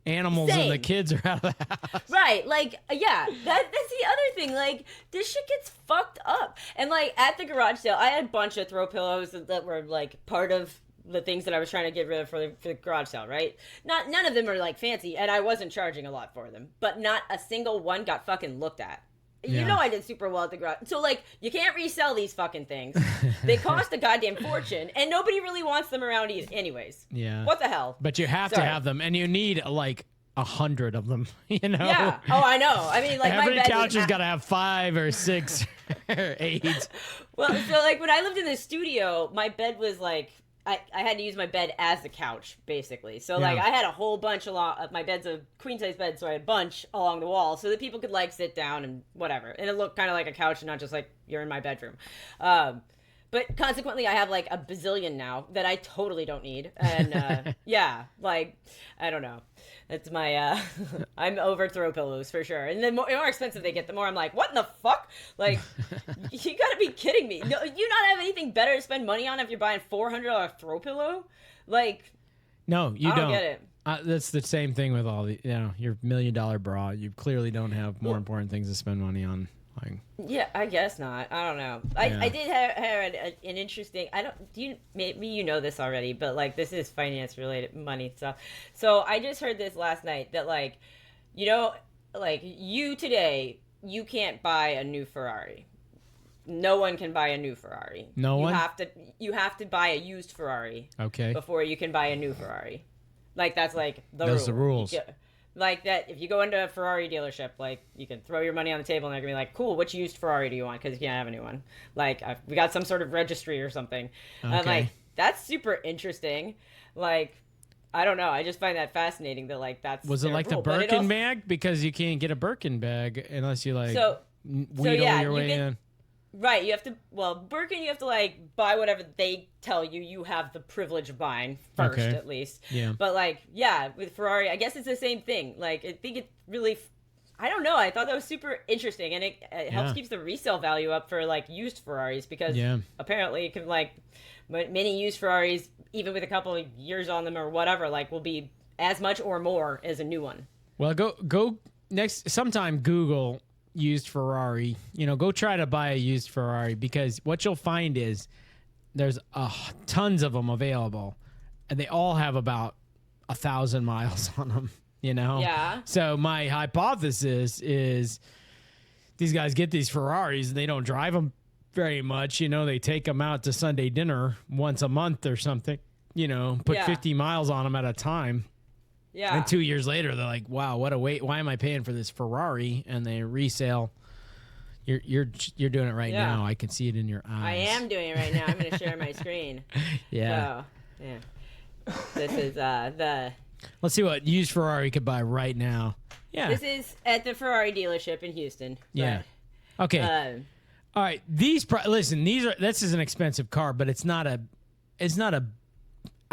animals and the kids are out of the house. Right. Like, yeah, that's the other thing. Like, this shit gets fucked up. And, like, at the garage sale, I had a bunch of throw pillows that were, like, part of the things that I was trying to get rid of for the garage sale, right? None of them are like fancy, and I wasn't charging a lot for them, but not a single one got fucking looked at. You know I did super well at the garage. So, like, you can't resell these fucking things. They cost a goddamn fortune, and nobody really wants them around anyways. Yeah. What the hell? But you have to have them, and you need, like, 100 of them, you know? Yeah. Oh, I know. I mean, like, every my bed couch has got to have 5 or 6 or 8. Well, so, like, when I lived in the studio, my bed was, like, I had to use my bed as the couch, basically. So, like, I had a whole bunch my bed's a queen-size bed, so I had a bunch along the wall so that people could, like, sit down and whatever. And it looked kind of like a couch and not just, like, you're in my bedroom. But consequently, I have, like, a bazillion now that I totally don't need. And, yeah, like, I don't know. It's my, I'm over throw pillows for sure. And the more expensive they get, the more I'm like, what in the fuck? Like, you gotta be kidding me. No, you not have anything better to spend money on if you're buying $400 throw pillow? Like, no, you I don't get it. That's the same thing with all the, your $1 million bra. You clearly don't have more important things to spend money on. Like, yeah, I guess not. I don't know. I did have an interesting. Maybe you know this already, but like this is finance related money stuff. So I just heard this last night that like, like you today, you can't buy a new Ferrari. No one can buy a new Ferrari. You have to buy a used Ferrari. Okay. Before you can buy a new Ferrari. Like that's like those are the rules. Like that, if you go into a Ferrari dealership, like you can throw your money on the table and they're gonna be like, "Cool, which used Ferrari do you want?" Because you can't have a new one. Like we got some sort of registry or something. Okay. I'm like, that's super interesting. Like, I don't know. I just find that like that's. Was it like rule. the Birkin bag? Because you can't get a Birkin bag unless you like wheedle your way in. Right, you have to. Well, Birkin, you have to like buy whatever they tell you have the privilege of buying first, at least. Yeah. But like, yeah, with Ferrari, I guess it's the same thing. Like, I think it really. I don't know. I thought that was super interesting, and it helps keeps the resale value up for like used Ferraris because apparently it can like many used Ferraris, even with a couple of years on them or whatever, like will be as much or more as a new one. Well, go next sometime. Google used Ferrari, go try to buy a used Ferrari, because what you'll find is there's tons of them available, and they all have about 1,000 miles on them. Yeah. So my hypothesis is these guys get these Ferraris and they don't drive them very much. They take them out to Sunday dinner once a month or something. Put 50 miles on them at a time. Yeah. And 2 years later, they're like, "Wow, what a wait! Why am I paying for this Ferrari?" And they resale. You're doing it right now. I can see it in your eyes. I am doing it right now. I'm going to share my screen. Yeah. So, yeah. This is the. Let's see what used Ferrari could buy right now. Yeah. This is at the Ferrari dealership in Houston. Yeah. Okay. All right. Listen. This is an expensive car, but it's not a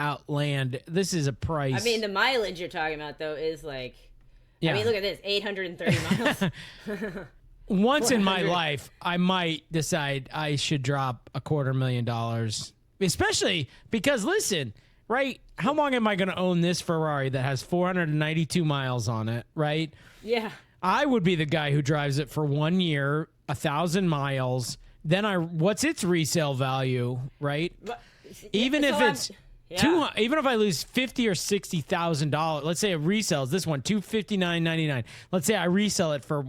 outland. This is a price. I mean, the mileage you're talking about though is like, Yeah. I mean, look at this, 830 miles. Once in my life, I might decide I should drop $250,000, especially because, listen, right? How long am I going to own this Ferrari that has 492 miles on it, right? Yeah. I would be the guy who drives it for 1 year, 1,000 miles. Then what's its resale value, right? Even if it's even if I lose $50,000 or $60,000, let's say it resells this one $259.99. Let's say I resell it for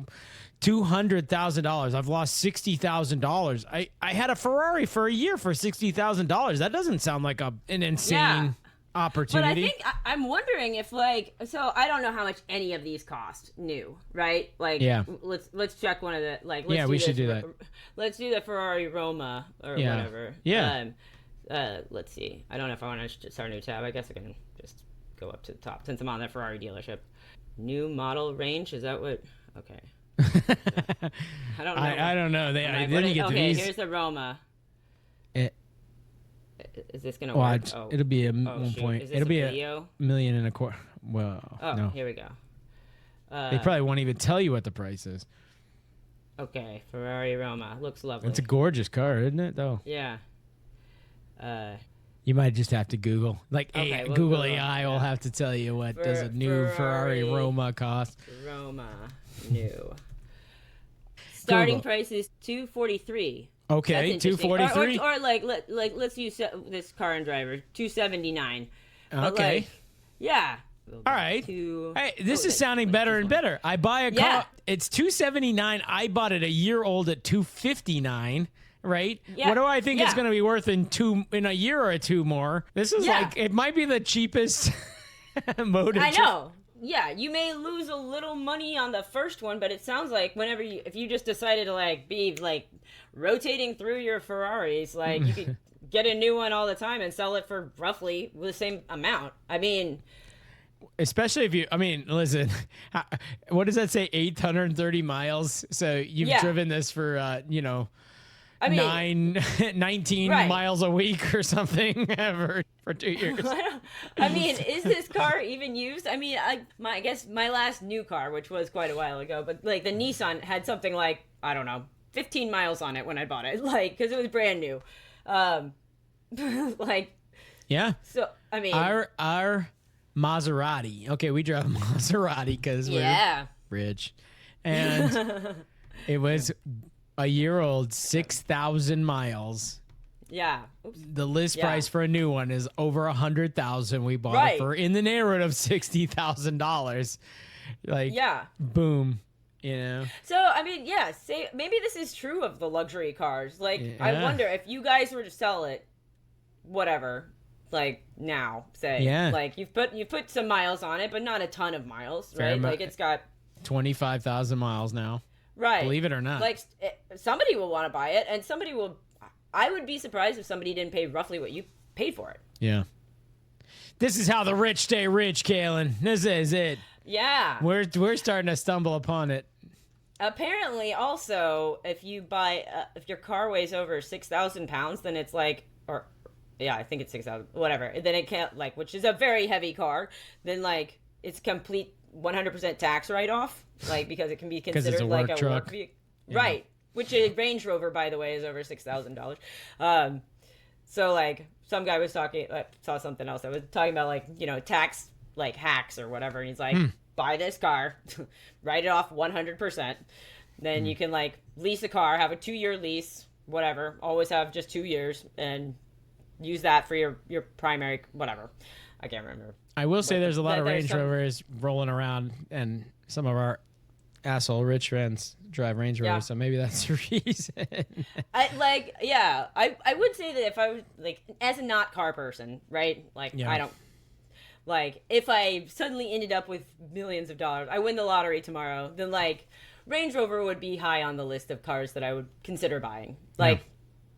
$200,000. I've lost $60,000. I had a Ferrari for a year for $60,000. That doesn't sound like an insane opportunity. But I think I'm wondering if so I don't know how much any of these cost new, right? Let's check one of the we should do that. Let's do the Ferrari Roma or whatever. Yeah. Let's see. I don't know if I want to start a new tab. I guess I can just go up to the top since I'm on that Ferrari dealership. New model range, is that what? Okay. I don't know. I don't know. I didn't get to these. Okay, here's the Roma. Is this gonna work? Oh. It'll be it'll be $1.25 million. Well, no. Here we go. They probably won't even tell you what the price is. Okay, Ferrari Roma looks lovely. It's a gorgeous car, isn't it? Though. Yeah. You might just have to Google. We'll Google AI will have to tell you what does a new Ferrari Roma cost. Roma new. Starting price is $243. Okay, $243. Or let's use this car and driver $279. Okay. Yeah. All right. Hey, this is sounding better and better. I buy a car. It's $279. I bought it a year old at $259. Right? Yeah. What do I think it's going to be worth in a year or two more? This is it might be the cheapest mode of I know. Yeah, you may lose a little money on the first one, but it sounds like if you just decided to be rotating through your Ferraris, you could get a new one all the time and sell it for roughly the same amount. I mean, especially if listen, what does that say? 830 miles. So you've driven this for 19 miles a week or something for 2 years. Is this car even used? I guess my last new car, which was quite a while ago, but the Nissan had something like, I don't know, 15 miles on it when I bought it, because it was brand new. Yeah. So, our Maserati. Okay, we drive a Maserati because we're rich. And it was a year old, 6,000 miles. Yeah. Oops. The list price for a new one is over $100,000. We bought it for in the neighborhood of $60,000. Boom. So say maybe this is true of the luxury cars. I wonder if you guys were to sell it, whatever, now, say, you've put some miles on it, but not a ton of miles, right? It's got 25,000 miles now. Right. Believe it or not. Somebody will want to buy it, and somebody will. I would be surprised if somebody didn't pay roughly what you paid for it. Yeah. This is how the rich stay rich, Kalyn. This is it. Yeah. We're starting to stumble upon it. Apparently, also, if you buy, if your car weighs over 6,000 pounds, then it's I think it's 6,000, whatever. Then it can't, which is a very heavy car, then, it's complete 100% tax write-off, because it can be considered it's a work truck. Work vehicle. Yeah. Right. Which a Range Rover, by the way, is over $6,000. So, some guy was talking, saw something else. I was talking about, tax, hacks or whatever. And he's like, buy this car, write it off 100%. Then you can, lease a car, have a 2-year lease, whatever. Always have just 2 years, and use that for your primary, whatever. I can't remember. I will say there's a lot of Range Rovers rolling around, and some of our asshole rich friends drive Range Rovers, so maybe that's the reason. I would say that if I was, as a not car person, right? I don't, if I suddenly ended up with millions of dollars, I win the lottery tomorrow, then, Range Rover would be high on the list of cars that I would consider buying.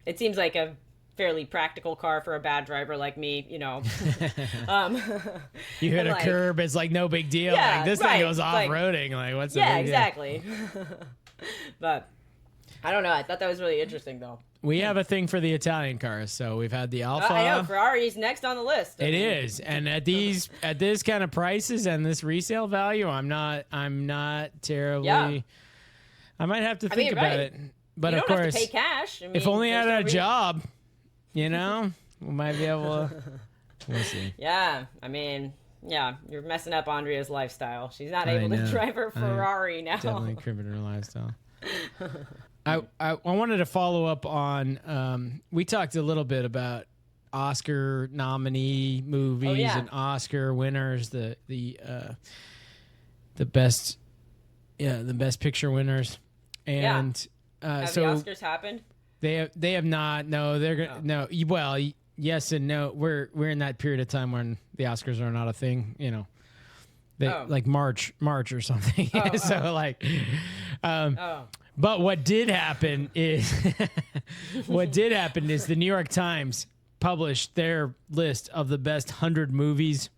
It seems like a fairly practical car for a bad driver like me, You hit a curb, it's no big deal. This thing goes off-roading. What's the big deal? Exactly. But I don't know. I thought that was really interesting, though. We have a thing for the Italian cars, so we've had the Alfa. I know Ferrari's next on the list. It is, and at this kind of prices and this resale value, I'm not terribly. Yeah. I might have to think about it, but you of don't course, have to pay cash. I mean, if only I there's had no a reason- job, we might be able to. We'll see. Yeah, I mean, yeah, you're messing up Andrea's lifestyle. She's not able to know. drive her Ferrari now. Definitely cribbing her lifestyle. I wanted to follow up on. We talked a little bit about Oscar nominee movies and Oscar winners, the best, the best picture winners, and Have so the Oscars happened? they have not. No, they're gonna no. Well, yes and no. We're in that period of time when the Oscars are not a thing. They like March or something. But what did happen is the New York Times published their list of the best 100 movies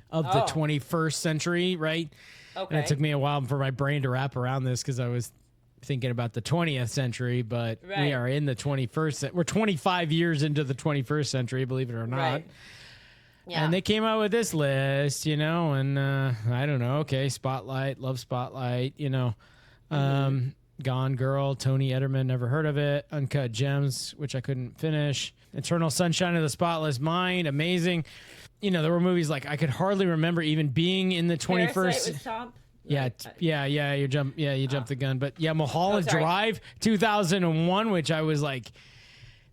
of the 21st century, right? Okay. And it took me a while for my brain to wrap around this because I was thinking about the 20th century, but we are in the 21st. We're 25 years into the 21st century, believe it or not. Right. Yeah. And they came out with this list, and I don't know. Okay, Spotlight, love Spotlight, Gone Girl, Tony Ederman, never heard of it. Uncut Gems, which I couldn't finish. Eternal Sunshine of the Spotless Mind, amazing. There were movies like I could hardly remember even being in the 21st. Parasite was top. You jumped the gun, but Mulholland Drive 2001, which I was like,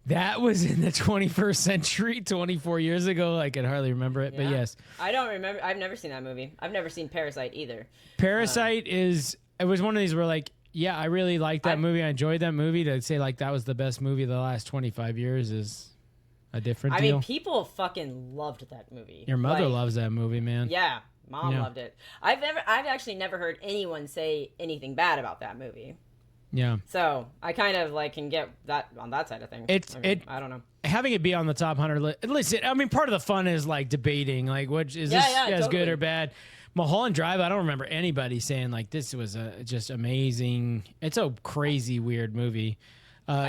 that was in the 21st century, 24 years ago. I could hardly remember it, but yes. I don't remember. I've never seen that movie. I've never seen Parasite either. Parasite it was one of these where like, yeah, I really liked that movie. I enjoyed that movie. To say like that was the best movie of the last 25 years is a different deal. I mean, people fucking loved that movie. Your mother loves that movie, man. Yeah, Mom loved it. I've actually never heard anyone say anything bad about that movie. Yeah. So I kind of like can get that on that side of things. I don't know. Having it be on the top 100 list. Listen, I mean, part of the fun is like debating, like, which is this as good or bad. Mulholland Drive, I don't remember anybody saying like this was just amazing. It's a crazy weird movie.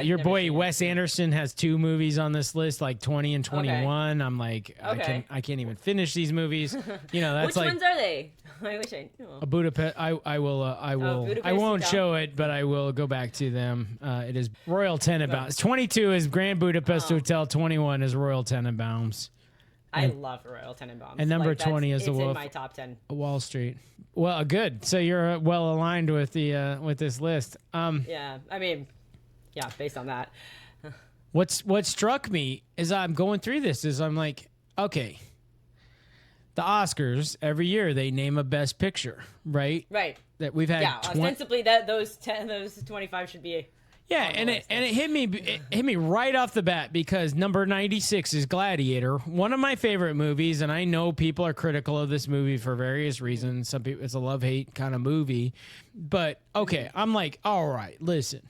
Your boy Wes Anderson has 2 movies on this list, like 20 and 21. Okay. I'm like, I can't even finish these movies. That's which like, ones are they? I wish I knew. A Budapest. I will. I won't show it, but I will go back to them. It is Royal Tenenbaums. 22 is Grand Budapest Hotel. 21 is Royal Tenenbaums. I love Royal Tenenbaums. And number 20 is The Wolf. It's in my top 10. Wall Street. Well, good. So you're well aligned with the with this list. Yeah, I mean, yeah, based on that. What struck me is I'm going through this is I'm like, okay, the Oscars every year they name a Best Picture, right? Right. That we've had. Ostensibly that those 25 should be. Yeah, and it hit me right off the bat because number 96 is Gladiator, one of my favorite movies, and I know people are critical of this movie for various reasons. Some people, it's a love-hate kind of movie, but okay, I'm like, all right, listen,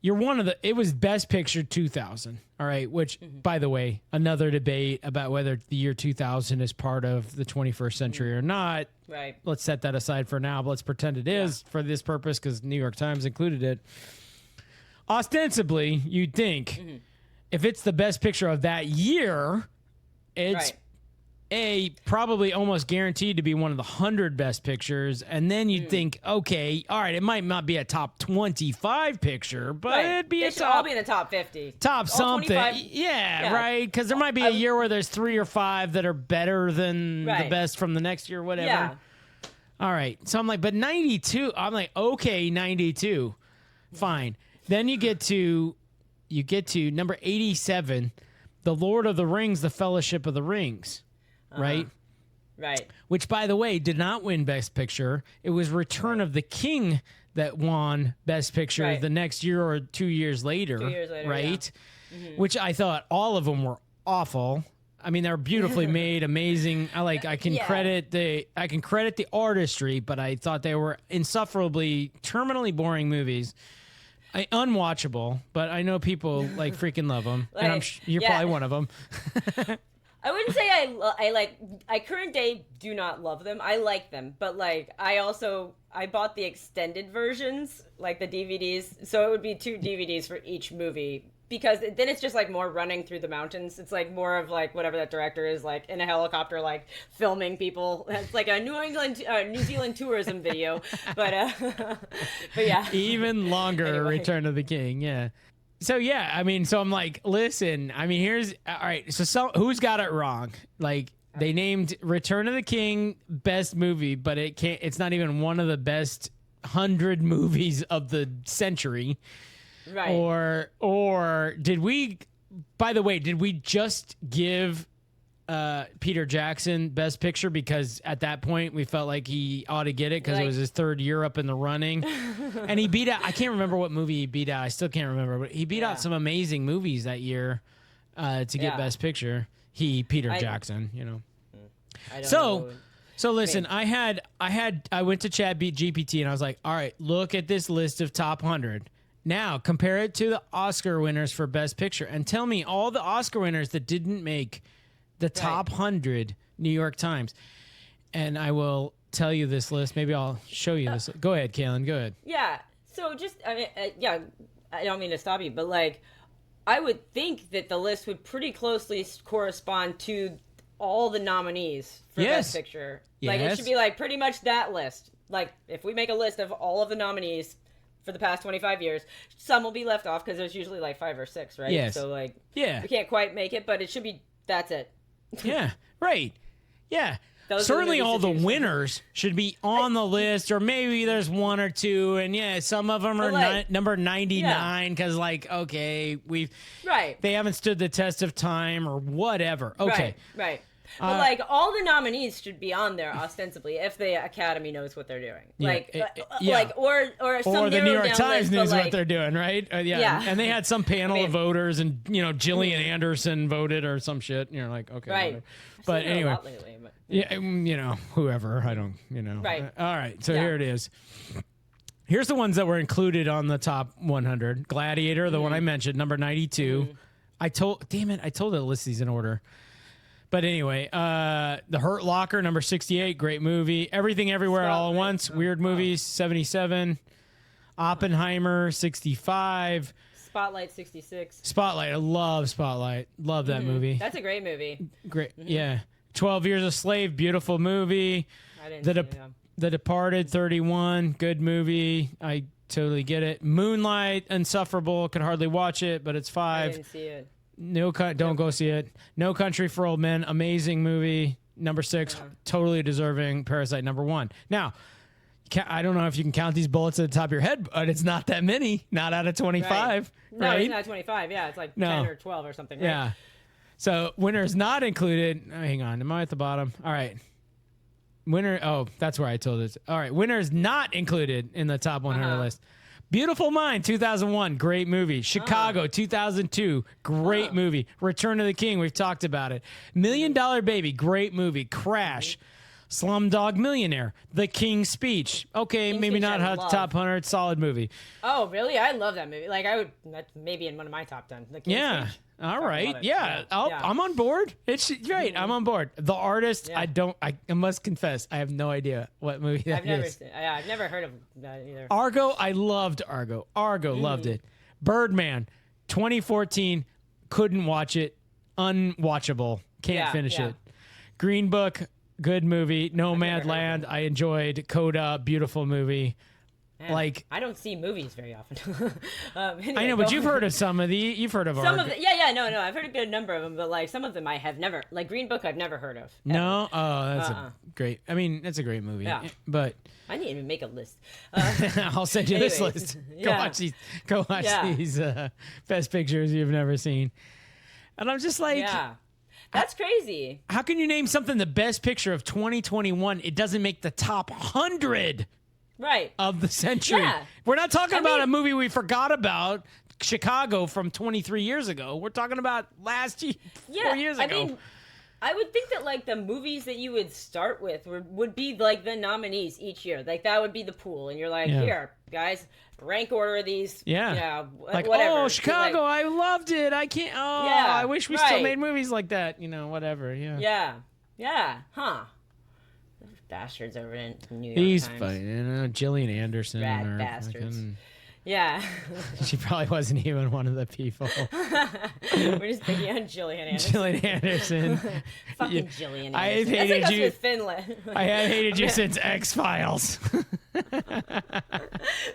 it was Best Picture 2000, all right, which by the way, another debate about whether the year 2000 is part of the 21st century or not. Right. Let's set that aside for now, but let's pretend it is for this purpose because New York Times included it. Ostensibly, you'd think if it's the best picture of that year, it's probably almost guaranteed to be one of the 100 best pictures. And then you'd think, okay, all right, it might not be a top 25 picture, but it'd be all be in the top 50. Top something. Yeah, right? Because there might be a year where there's 3 or 5 that are better than the best from the next year, whatever. Yeah. All right. So I'm like, but 92, I'm like, okay, 92. Fine. Then you get to number 87, The Lord of the Rings, The Fellowship of the Rings, right? Right. Which, by the way, did not win Best Picture. It was Return of the King that won Best Picture the next year or 2 years later. 2 years later, right? Yeah. Which I thought all of them were awful. I mean, they're beautifully made, amazing. I can credit the artistry, but I thought they were insufferably, terminally boring movies. Unwatchable, but I know people like freaking love them, and you're probably one of them. I wouldn't say I current day do not love them. I like them, but like I bought the extended versions, like the DVDs, so it would be 2 DVDs for each movie. Because then it's just like more running through the mountains. It's like more of like whatever that director is, like in a helicopter, like filming people. It's like a New Zealand tourism video, but yeah, even longer. Anyway. Return of the King, yeah. So yeah, I mean, so I'm like, listen, I mean, here's all right. So who's got it wrong? Like they named Return of the King best movie, but it can't. It's not even one of the best 100 movies of the century. Right. Or did we, by the way, did we just give Peter Jackson Best Picture because at that point we felt like he ought to get it because it was his 3rd year up in the running? And he beat out, I can't remember what movie he beat out. I still can't remember, but he beat out some amazing movies that year to get Best Picture. Peter Jackson, you know. I don't know. So listen, I went to Chat GPT and I was like, all right, look at this list of top 100. Now, compare it to the Oscar winners for Best Picture and tell me all the Oscar winners that didn't make the top 100 New York Times. And I will tell you this list. Maybe I'll show you this. Go ahead, Kalyn. Go ahead. Yeah. So just, I mean, I don't mean to stop you, but like, I would think that the list would pretty closely correspond to all the nominees for Best Picture. Like, it should be like pretty much that list. Like, if we make a list of all of the nominees for the past 25 years, some will be left off because there's usually like 5 or 6, right? Yes. So like, we can't quite make it, but it should be, that's it. Yeah, right. Yeah. Those certainly all the winners should be on the list, or maybe there's 1 or 2, and some of them are number 99 because like, okay, they haven't stood the test of time or whatever. Okay. Right. But like all the nominees should be on there ostensibly if the Academy knows what they're doing. Like some the New York down Times list, knows like, what they're doing, right? And they had some panel of voters, and Gillian Anderson voted or some shit. And you're like, okay, right. But anyway, lately, but... whoever I don't, Right. All right, so here it is. Here's the ones that were included on the top 100. Gladiator, the one I mentioned, number 92. I told it to list these in order. But anyway, The Hurt Locker, number 68, great movie. Everything Everywhere All at Once, weird movies, 77. Oppenheimer, 65. Spotlight, 66. Spotlight, I love Spotlight. Love that movie. That's a great movie. Great, yeah. 12 Years a Slave, beautiful movie. I didn't see it. The Departed, 31, good movie. I totally get it. Moonlight, insufferable, could hardly watch it, but it's 5. I didn't see it. Don't go see it. No Country for Old Men, amazing movie. Number 6, totally deserving. Parasite, number 1. Now, I don't know if you can count these bullets at the top of your head, but it's not that many. Not out of 25. No, right? it's not 25. Yeah, it's like 10 or 12 or something. Right? Yeah. So winners not included. Oh, hang on. Am I at the bottom? All right. Winner. Oh, that's where I told it. All right. Winners not included in the top 100 list. Beautiful Mind, 2001, great movie. Chicago, 2002, great movie. Return of the King, we've talked about it. $1 Million Baby, great movie. Crash, Slumdog Millionaire, The King's Speech. Okay, King's maybe Speech not top 100, solid movie. Oh, really? I love that movie. Like, that's maybe in one of my top 10. The King's Speech. All right. I'm on board. It's right. I'm on board. The Artist, I must confess, I have no idea what movie that is. I've never heard of that either. Argo, I loved Argo. Loved it. Birdman, 2014, couldn't watch it. Unwatchable. Can't finish it. Green Book, good movie. Nomadland, I enjoyed. Coda, beautiful movie. Man, like, I don't see movies very often. Anyway, I know, but you've heard of some of the. You've heard of some of the, no. I've heard a good number of them, but like some of them I have never. Like Green Book, I've never heard of. Ever. No, that's a great. I mean, that's a great movie. Yeah. But I need to make a list. I'll send you this list. Go watch these. Go watch these best pictures you've never seen. And I'm just like, that's crazy. How can you name something the best picture of 2021? It doesn't make the top 100. Right. Of the century. Yeah. We're not talking about a movie we forgot about, Chicago, from 23 years ago. We're talking about 4 years ago. I mean, I would think that like the movies that you would start with would be like the nominees each year. Like that would be the pool, and you're like, here, guys, rank order these. Yeah, like whatever. Oh, Chicago, I loved it. I can't. Oh, yeah, I wish we still made movies like that. Whatever. Yeah. Yeah. Huh. Those bastards over in New York He's Times. fine. Gillian Anderson. Rad bastards. Yeah. She probably wasn't even one of the people. We're just picking on Gillian Anderson. Gillian Anderson. Fucking Gillian Anderson. I have hated hated you. With Finland. I have hated you since X-Files.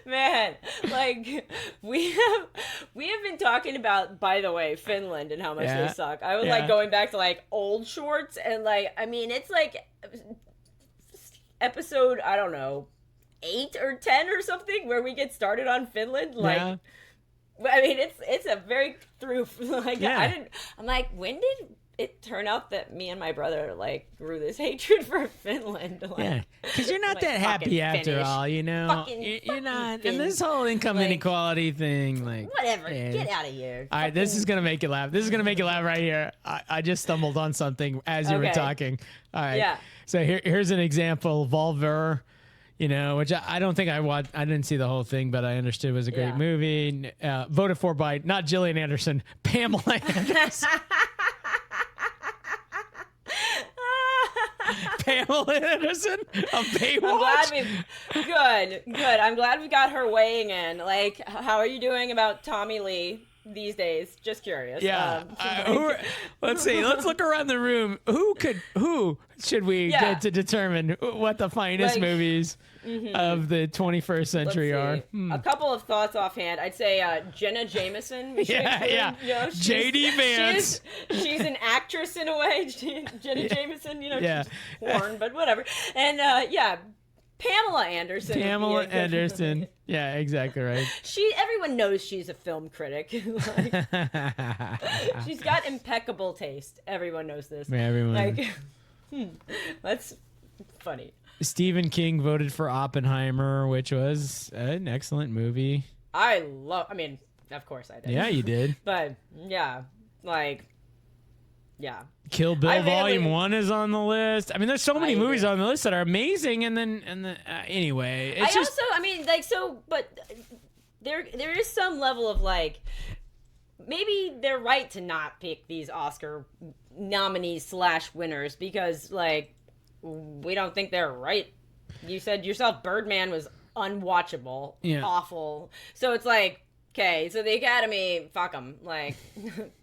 Man, like we have been talking about, by the way, Finland and how much they suck. I was like going back to like old shorts, and like I mean it's like episode, I don't know, 8 or 10 or something where we get started on Finland. Like I mean it's a very through like I'm like, when did it turn out that me and my brother like grew this hatred for Finland? Like, because you're not that happy after all, you're not. And this whole income inequality thing, like whatever, get out of here. All right, this is gonna make you laugh. This is gonna make you laugh right here. I just stumbled on something as you were talking. All right, so here's an example. Volver. Which I don't think I watched. I didn't see the whole thing, but I understood it was a great movie. Voted for by not Gillian Anderson, Pamela Anderson. Pamela Anderson of Baywatch. Good. I'm glad we got her weighing in. Like, how are you doing about Tommy Lee these days? Just curious. Yeah. Let's see. Let's look around the room. Who should we get to determine what the finest movies of the 21st century are? A couple of thoughts offhand. I'd say Jenna Jameson. J.D. Vance. She's an actress in a way. Jenna Jameson. She's porn, but whatever. And Pamela Anderson. Pamela Anderson. Yeah, exactly right. Everyone knows she's a film critic. She's got impeccable taste. Everyone knows this. Yeah, everyone. That's funny. Stephen King voted for Oppenheimer, which was an excellent movie. I mean, of course I did. Yeah, you did. But Kill Bill Volume 1 is on the list. I mean, there's so many movies on the list that are amazing, and then anyway, it's but there is some level of like, maybe they're right to not pick these Oscar nominees / winners because like we don't think they're right. You said yourself Birdman was unwatchable, awful. So it's like, okay, so the Academy, fuck them. Like,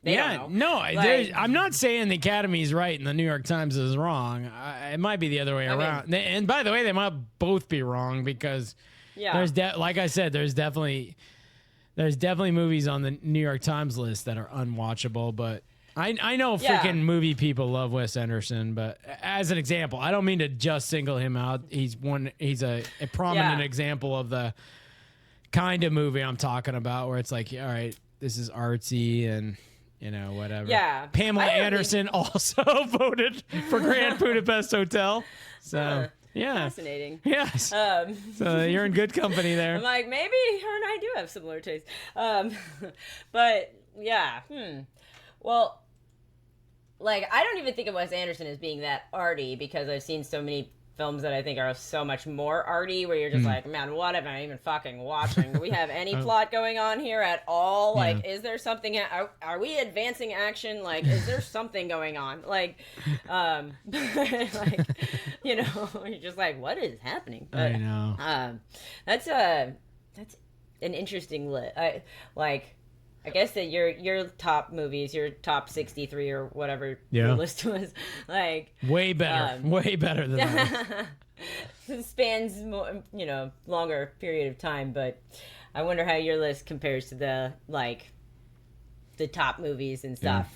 they don't know. No, I'm not saying the Academy's right and the New York Times is wrong. It might be the other way around. And by the way, they might both be wrong because there's like I said, there's definitely movies on the New York Times list that are unwatchable, but I know freaking movie people love Wes Anderson, but as an example, I don't mean to just single him out. He's a prominent example of the kind of movie I'm talking about where it's like, all right, this is artsy and whatever. Yeah. Pamela Anderson also voted for Grand Budapest Hotel. So fascinating. Yes. So you're in good company there. I'm like, maybe her and I do have similar tastes. But yeah. Well, like, I don't even think of Wes Anderson as being that arty because I've seen so many films that I think are so much more arty where you're just like, man, what am I even fucking watching? Do we have any plot going on here at all? Like, is there something, are we advancing action? Like, is there something going on? Like, like, you're just like, what is happening? But, I know. That's an interesting list. I guess that your top movies, your top 63 or whatever your list was, like way better than that. It spans more, longer period of time. But I wonder how your list compares to the top movies and stuff.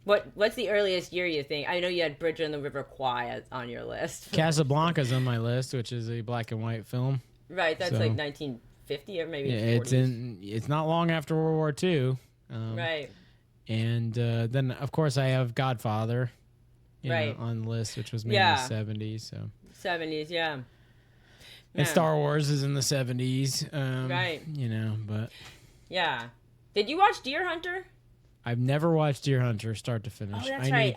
What's the earliest year you think? I know you had Bridge on the River Kwai on your list. Casablanca's on my list, which is a black and white film. Right, that's like 1950 or maybe 40s. It's not long after World War II. Right. And then, of course, I have Godfather on the list, which was made in the 70s. So 70s, yeah. And Star Wars is in the 70s. Right. But... Yeah. Did you watch Deer Hunter? I've never watched Deer Hunter start to finish. Oh, that's right.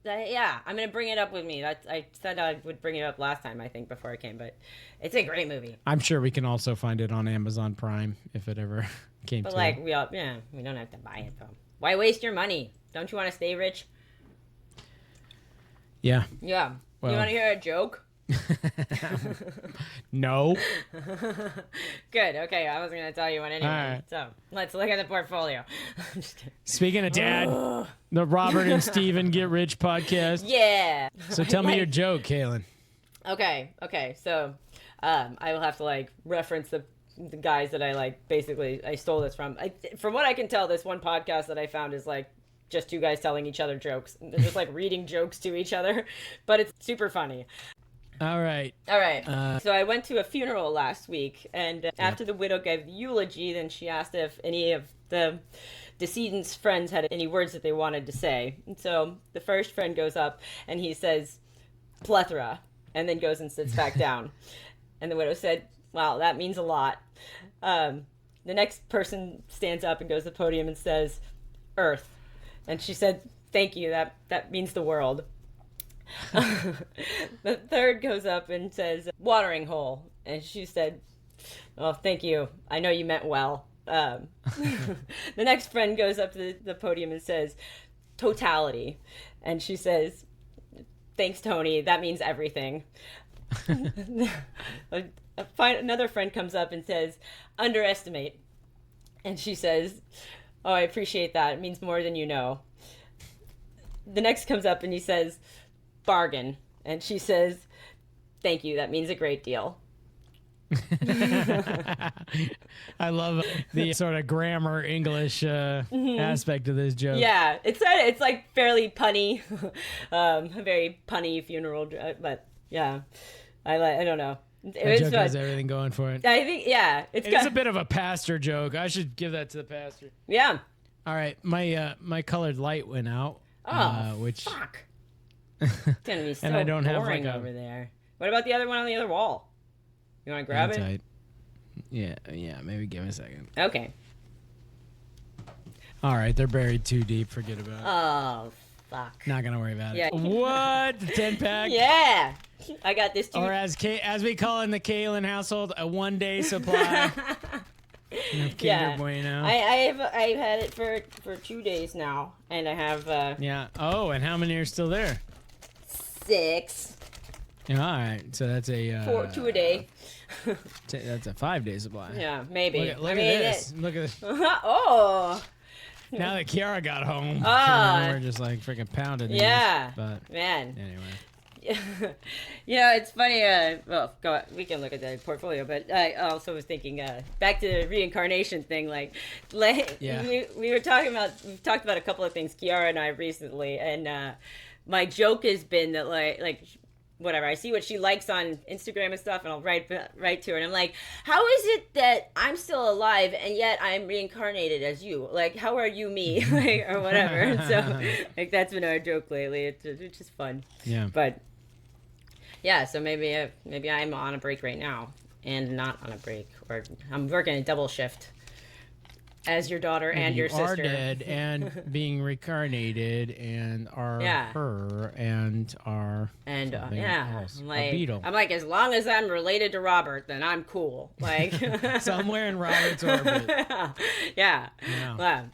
Yeah, I'm gonna bring it up with me. I said I would bring it up last time, I think, before I came, but it's a great movie. I'm sure we can also find it on Amazon Prime if it ever came But to like, it. we don't have to buy it though. Why waste your money? Don't you want to stay rich? Yeah. Yeah. Well. You want to hear a joke? No. Good. Okay, I wasn't gonna tell you one anyway. All right. So let's look at the portfolio. I'm just kidding. Speaking of Dad, the Robert and Steven Get Rich podcast. Yeah. So tell me your joke, Kalyn. Okay. So, I will have to like reference the guys that I like. Basically, I stole this from. From what I can tell, this one podcast that I found is like just two guys telling each other jokes. They're just like reading jokes to each other, but it's super funny. All right. So I went to a funeral last week, and after the widow gave the eulogy, then she asked if any of the decedent's friends had any words that they wanted to say. And so the first friend goes up, and he says, plethora, and then goes and sits back down. And the widow said, wow, that means a lot. The next person stands up and goes to the podium and says, earth. And she said, thank you, that means the world. The third goes up and says, watering hole. And she said, oh, thank you. I know you meant well. The next friend goes up to the podium and says, totality. And she says, thanks, Tony. That means everything. Another friend comes up and says, underestimate. And she says, oh, I appreciate that. It means more than you know. The next comes up and he says, bargain. And she says, thank you. That means a great deal. I love the sort of grammar English aspect of this joke. Yeah, it's like fairly punny, a very punny funeral, but yeah, I don't know. That joke has everything going for it. I think It's a bit of a pastor joke. I should give that to the pastor. Yeah. All right, my colored light went out. Oh, which fuck. It's gonna be so and I don't have boring like over there. What about the other one on the other wall? You want to grab it? Tight. Yeah. Maybe give me a second. Okay. All right, they're buried too deep. Forget about it. Oh, fuck. Not gonna worry about Yeah. it. What? The 10-pack? Yeah. I got this too. Or as we call in the Kalyn household, a 1-day supply. Kinder Bueno. I've had it for 2 days now, and I have Yeah. Oh, and how many are still there? 6. Yeah, all right, so that's a 2 a day. That's a 5-day supply. Yeah, maybe. Look at this. Look at this. Oh. Now that Kiara got home, we're just like freaking pounding. Yeah. These, but man. Anyway. It's funny. We can look at the portfolio, but I also was thinking back to the reincarnation thing. We've talked about a couple of things, Kiara and I, recently, and my joke has been that like whatever, I see what she likes on Instagram and stuff, and I'll write to her, and I'm like, how is it that I'm still alive and yet I'm reincarnated as you? Like, how are you me? Or whatever. And so that's been our joke lately. It's just fun. Yeah. But yeah, so maybe I'm on a break right now and not on a break, or I'm working a double shift as your daughter and your sister. You are dead and being reincarnated and are her and are else. I'm like, a beetle. I'm like, as long as I'm related to Robert, then I'm cool. Like somewhere in Robert's orbit. Yeah. Wow.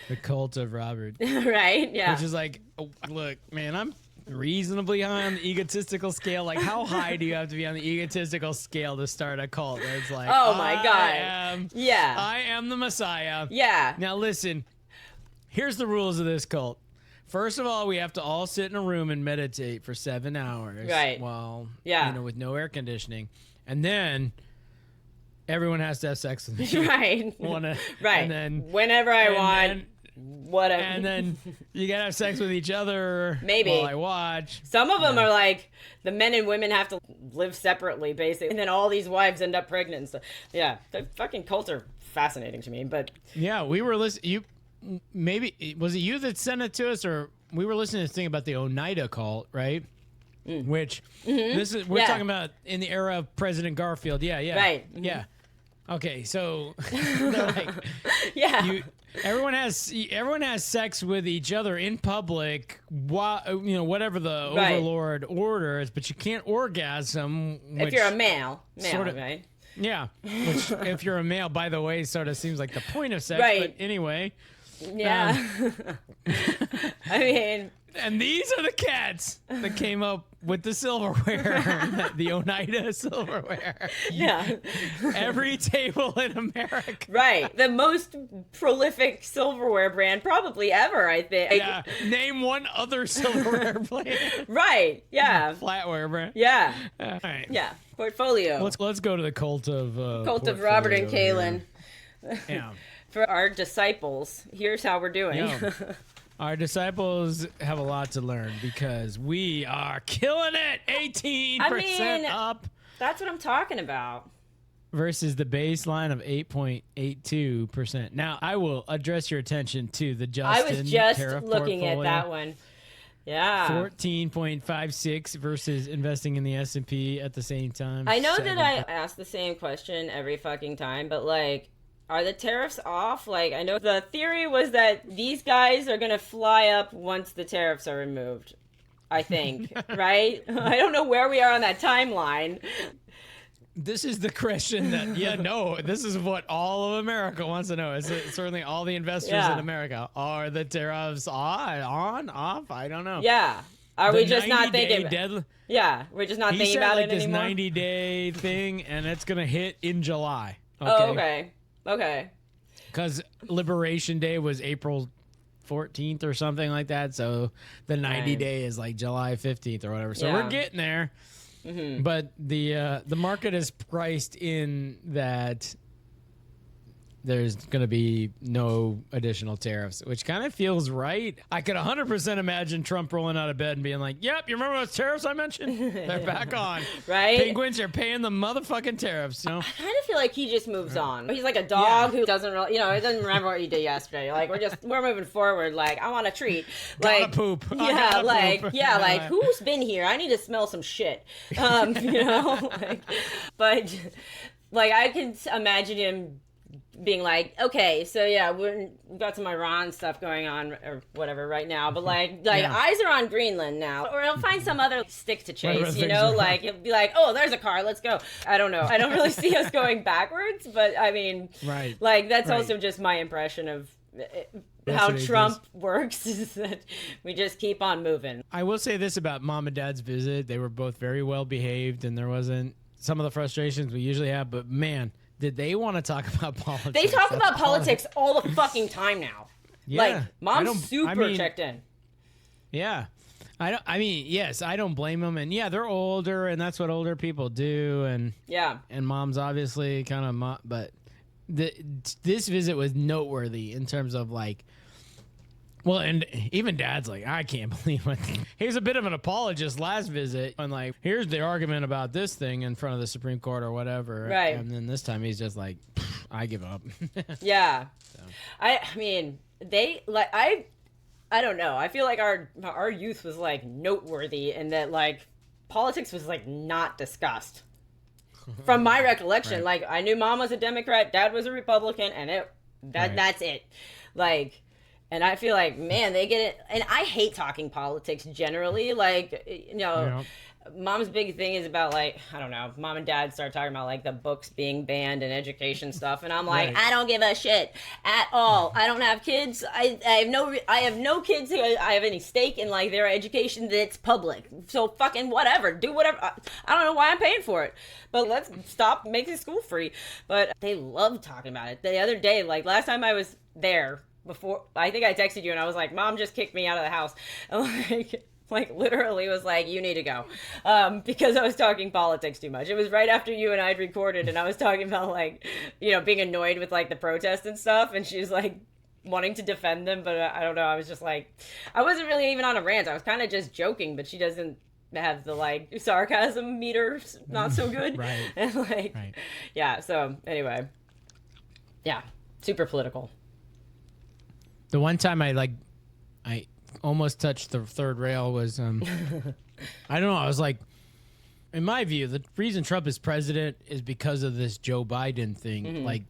The cult of Robert. Right? Yeah. Which is like, look, man, I'm reasonably high on the egotistical scale. Like, how high do you have to be on the egotistical scale to start a cult? It's like, oh my God. I am the Messiah. Yeah. Now listen, here's the rules of this cult. First of all, we have to all sit in a room and meditate for 7 hours. Right. Well, yeah. with no air conditioning. And then everyone has to have sex with me. Right. Right. And then whenever I want. Whatever. And then you gotta have sex with each other. Maybe. While I watch. Some of them are like, the men and women have to live separately, basically. And then all these wives end up pregnant. So, yeah, the fucking cults are fascinating to me. But yeah, we were listening. Maybe was it you that sent it to us, or we were listening to this thing about the Oneida cult, right? Which we're talking about in the era of President Garfield. Yeah. Right. Yeah. Okay, so they're like, yeah. everyone has sex with each other in public, whatever the overlord orders, but you can't orgasm. If you're a male, sort of, right? Yeah, which if you're a male, by the way, sort of seems like the point of sex. Right. But anyway. Yeah. I mean. And these are the cats that came up with the silverware, the Oneida silverware. Yeah. Every table in America. Right. The most prolific silverware brand probably ever, I think. Yeah. Name one other silverware brand. Right. Yeah. Flatware brand. Yeah. All right. Yeah. Portfolio. Let's go to the cult of Robert and Kalyn. Yeah. For our disciples, here's how we're doing. Yeah. Our disciples have a lot to learn because we are killing it. 18% up. That's what I'm talking about. Versus the baseline of 8.82%. Now, I will address your attention to the Justin I was just tariff looking portfolio. at that one. Yeah. 14.56 versus investing in the S&P at the same time. I know that I ask the same question every fucking time, but like, are the tariffs off? Like, I know the theory was that these guys are going to fly up once the tariffs are removed, I think, right? I don't know where we are on that timeline. This is the question that, this is what all of America wants to know. It's certainly all the investors in America. Are the tariffs on, off? I don't know. Yeah. Are we just not thinking? Yeah, we're just not thinking about it anymore. He said this 90-day thing, and it's going to hit in July. Okay? Oh, okay. Okay. Because Liberation Day was April 14th or something like that. So the 90-day is like July 15th or whatever. So we're getting there. Mm-hmm. But the market is priced in that there's going to be no additional tariffs, which kind of feels right. I could 100% imagine Trump rolling out of bed and being like, yep, you remember those tariffs I mentioned? They're back on. Right? Penguins are paying the motherfucking tariffs. You know? I kind of feel like he just moves on. He's like a dog who doesn't really, he doesn't remember what he did yesterday. Like, we're moving forward. Like, I want a treat. Like, gotta poop. Like, who's been here? I need to smell some shit. But I can imagine him being like, okay, so yeah, we've got some Iran stuff going on or whatever right now, but eyes are on Greenland now, or he'll find some other stick to chase, like he'll be like, oh, there's a car, let's go. I don't know. I don't really see us going backwards, but I mean, that's also just my impression of how Trump works, is that we just keep on moving. I will say this about Mom and Dad's visit. They were both very well behaved, and there wasn't some of the frustrations we usually have, but man, did they want to talk about politics? They talk about politics all the fucking time now. Yeah, like, Mom's super checked in. Yeah. Yes, I don't blame them. And yeah, they're older, and that's what older people do. And and Mom's obviously kind of, but this visit was noteworthy in terms of like, well, and even Dad's like, I can't believe it. He was a bit of an apologist last visit. And like, here's the argument about this thing in front of the Supreme Court or whatever. Right. And then this time he's just like, I give up. Yeah. So. I mean, they like, I don't know. I feel like our youth was like noteworthy in that like politics was like not discussed. From my recollection, like I knew Mom was a Democrat, Dad was a Republican, and that's it. Like, and I feel like, man, they get it. And I hate talking politics generally. Like, Mom's big thing is about like, I don't know, Mom and Dad start talking about like the books being banned and education stuff. And I'm like, I don't give a shit at all. I don't have kids. I have no kids who I have any stake in like their education that's public. So fucking whatever, do whatever. I don't know why I'm paying for it, but let's stop making school free. But they love talking about it. The other day, like last time I was there, before, I think I texted you and I was like, Mom just kicked me out of the house. And like literally was like, you need to go. Because I was talking politics too much. It was right after you and I had recorded and I was talking about like, being annoyed with like the protest and stuff. And she was like wanting to defend them. But I don't know. I was just like, I wasn't really even on a rant. I was kind of just joking, but she doesn't have the like sarcasm meter not so good. Right. And like, yeah. So anyway, yeah, super political. The one time I almost touched the third rail was, I don't know. I was like, in my view, the reason Trump is president is because of this Joe Biden thing. Mm-hmm. Like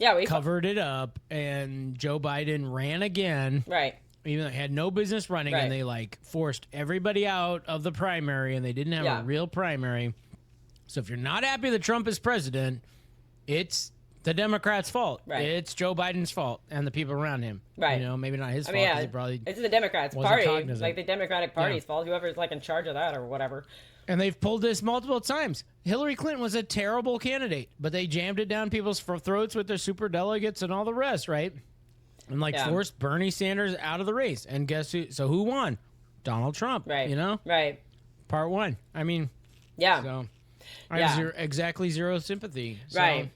Yeah, covered it up, and Joe Biden ran again. Right. Even though they had no business running, and they like forced everybody out of the primary, and they didn't have a real primary. So if you're not happy that Trump is president, it's the Democrats' fault. Right. It's Joe Biden's fault and the people around him. Right. You know, maybe not his fault. Yeah, probably it's the Democrats' party. Like the Democratic Party's fault. Whoever's like in charge of that or whatever. And they've pulled this multiple times. Hillary Clinton was a terrible candidate, but they jammed it down people's throats with their super delegates and all the rest, right? And forced Bernie Sanders out of the race. And guess who? So who won? Donald Trump. Right. You know? Right. Part one. I mean. Yeah. So I have exactly zero sympathy. So. Right.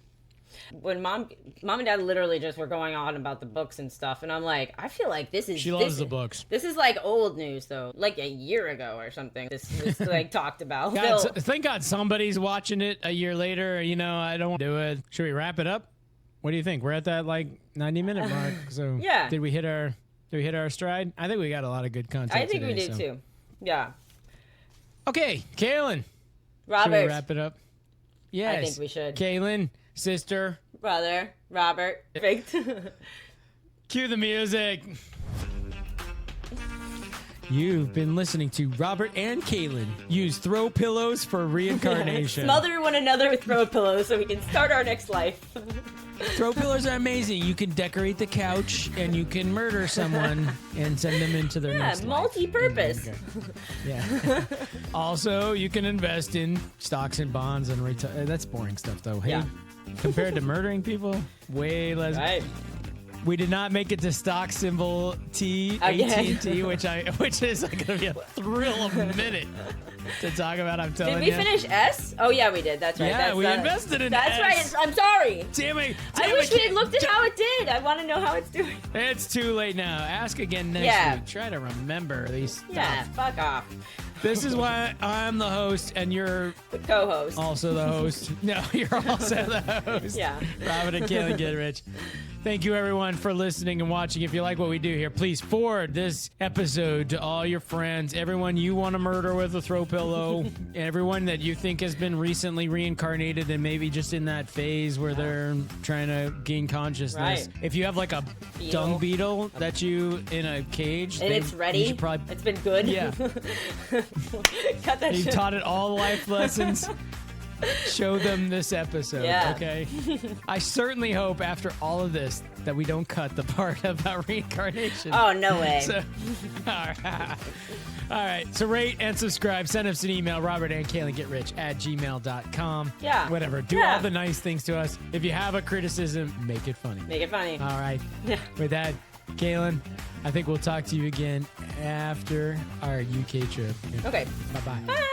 When mom and dad literally just were going on about the books and stuff, and I'm like, I feel like she loves the books. This is like old news though, like a year ago or something. This was like talked about. Thank God somebody's watching it a year later. You know, I don't want to do it. Should we wrap it up? What do you think? We're at that 90-minute mark. So yeah. Did we hit our stride? I think we got a lot of good content. I think we did too. Yeah. Okay, Kalyn. Robert. Should we wrap it up? Yes. I think we should. Kalyn, sister, brother, Robert. Perfect. Cue the music. You've been listening to Robert and Kalyn use throw pillows for reincarnation. Smother one another with throw pillows so we can start our next life. Throw pillows are amazing. You can decorate the couch and you can murder someone and send them into their next life. Multi-purpose. Yeah. Also, you can invest in stocks and bonds and that's boring stuff though. Hey, compared to murdering people, way less. Right. We did not make it to stock symbol T, AT&T, which is going to be a thrill of a minute to talk about. I'm telling you. Did we finish S? Oh yeah, we did. That's right. Yeah, we invested in S. That's right. I'm sorry. Damn it. I wish we had looked at how it did. I want to know how it's doing. It's too late now. Ask again next week. Try to remember these stuff. Yeah, fuck off. This is why I'm the host and you're the co-host. Also the host. No, you're also the host. Yeah. Robert and Kalyn Get Rich. Thank you, everyone, for listening and watching. If you like what we do here, please forward this episode to all your friends, everyone you want to murder with a throw pillow, everyone that you think has been recently reincarnated and maybe just in that phase where they're trying to gain consciousness. Right. If you have like a dung beetle that you in a cage, and it's ready, it's been good. Yeah. Cut that You've taught it all life lessons. Show them this episode, okay? I certainly hope after all of this that we don't cut the part about reincarnation. Oh, no way. So, all right. So rate and subscribe. Send us an email, robertandkalyngetrich@gmail.com. Yeah. Whatever. Do all the nice things to us. If you have a criticism, make it funny. Make it funny. All right. With that, Kalyn, I think we'll talk to you again after our UK trip. Okay. Bye-bye. Bye.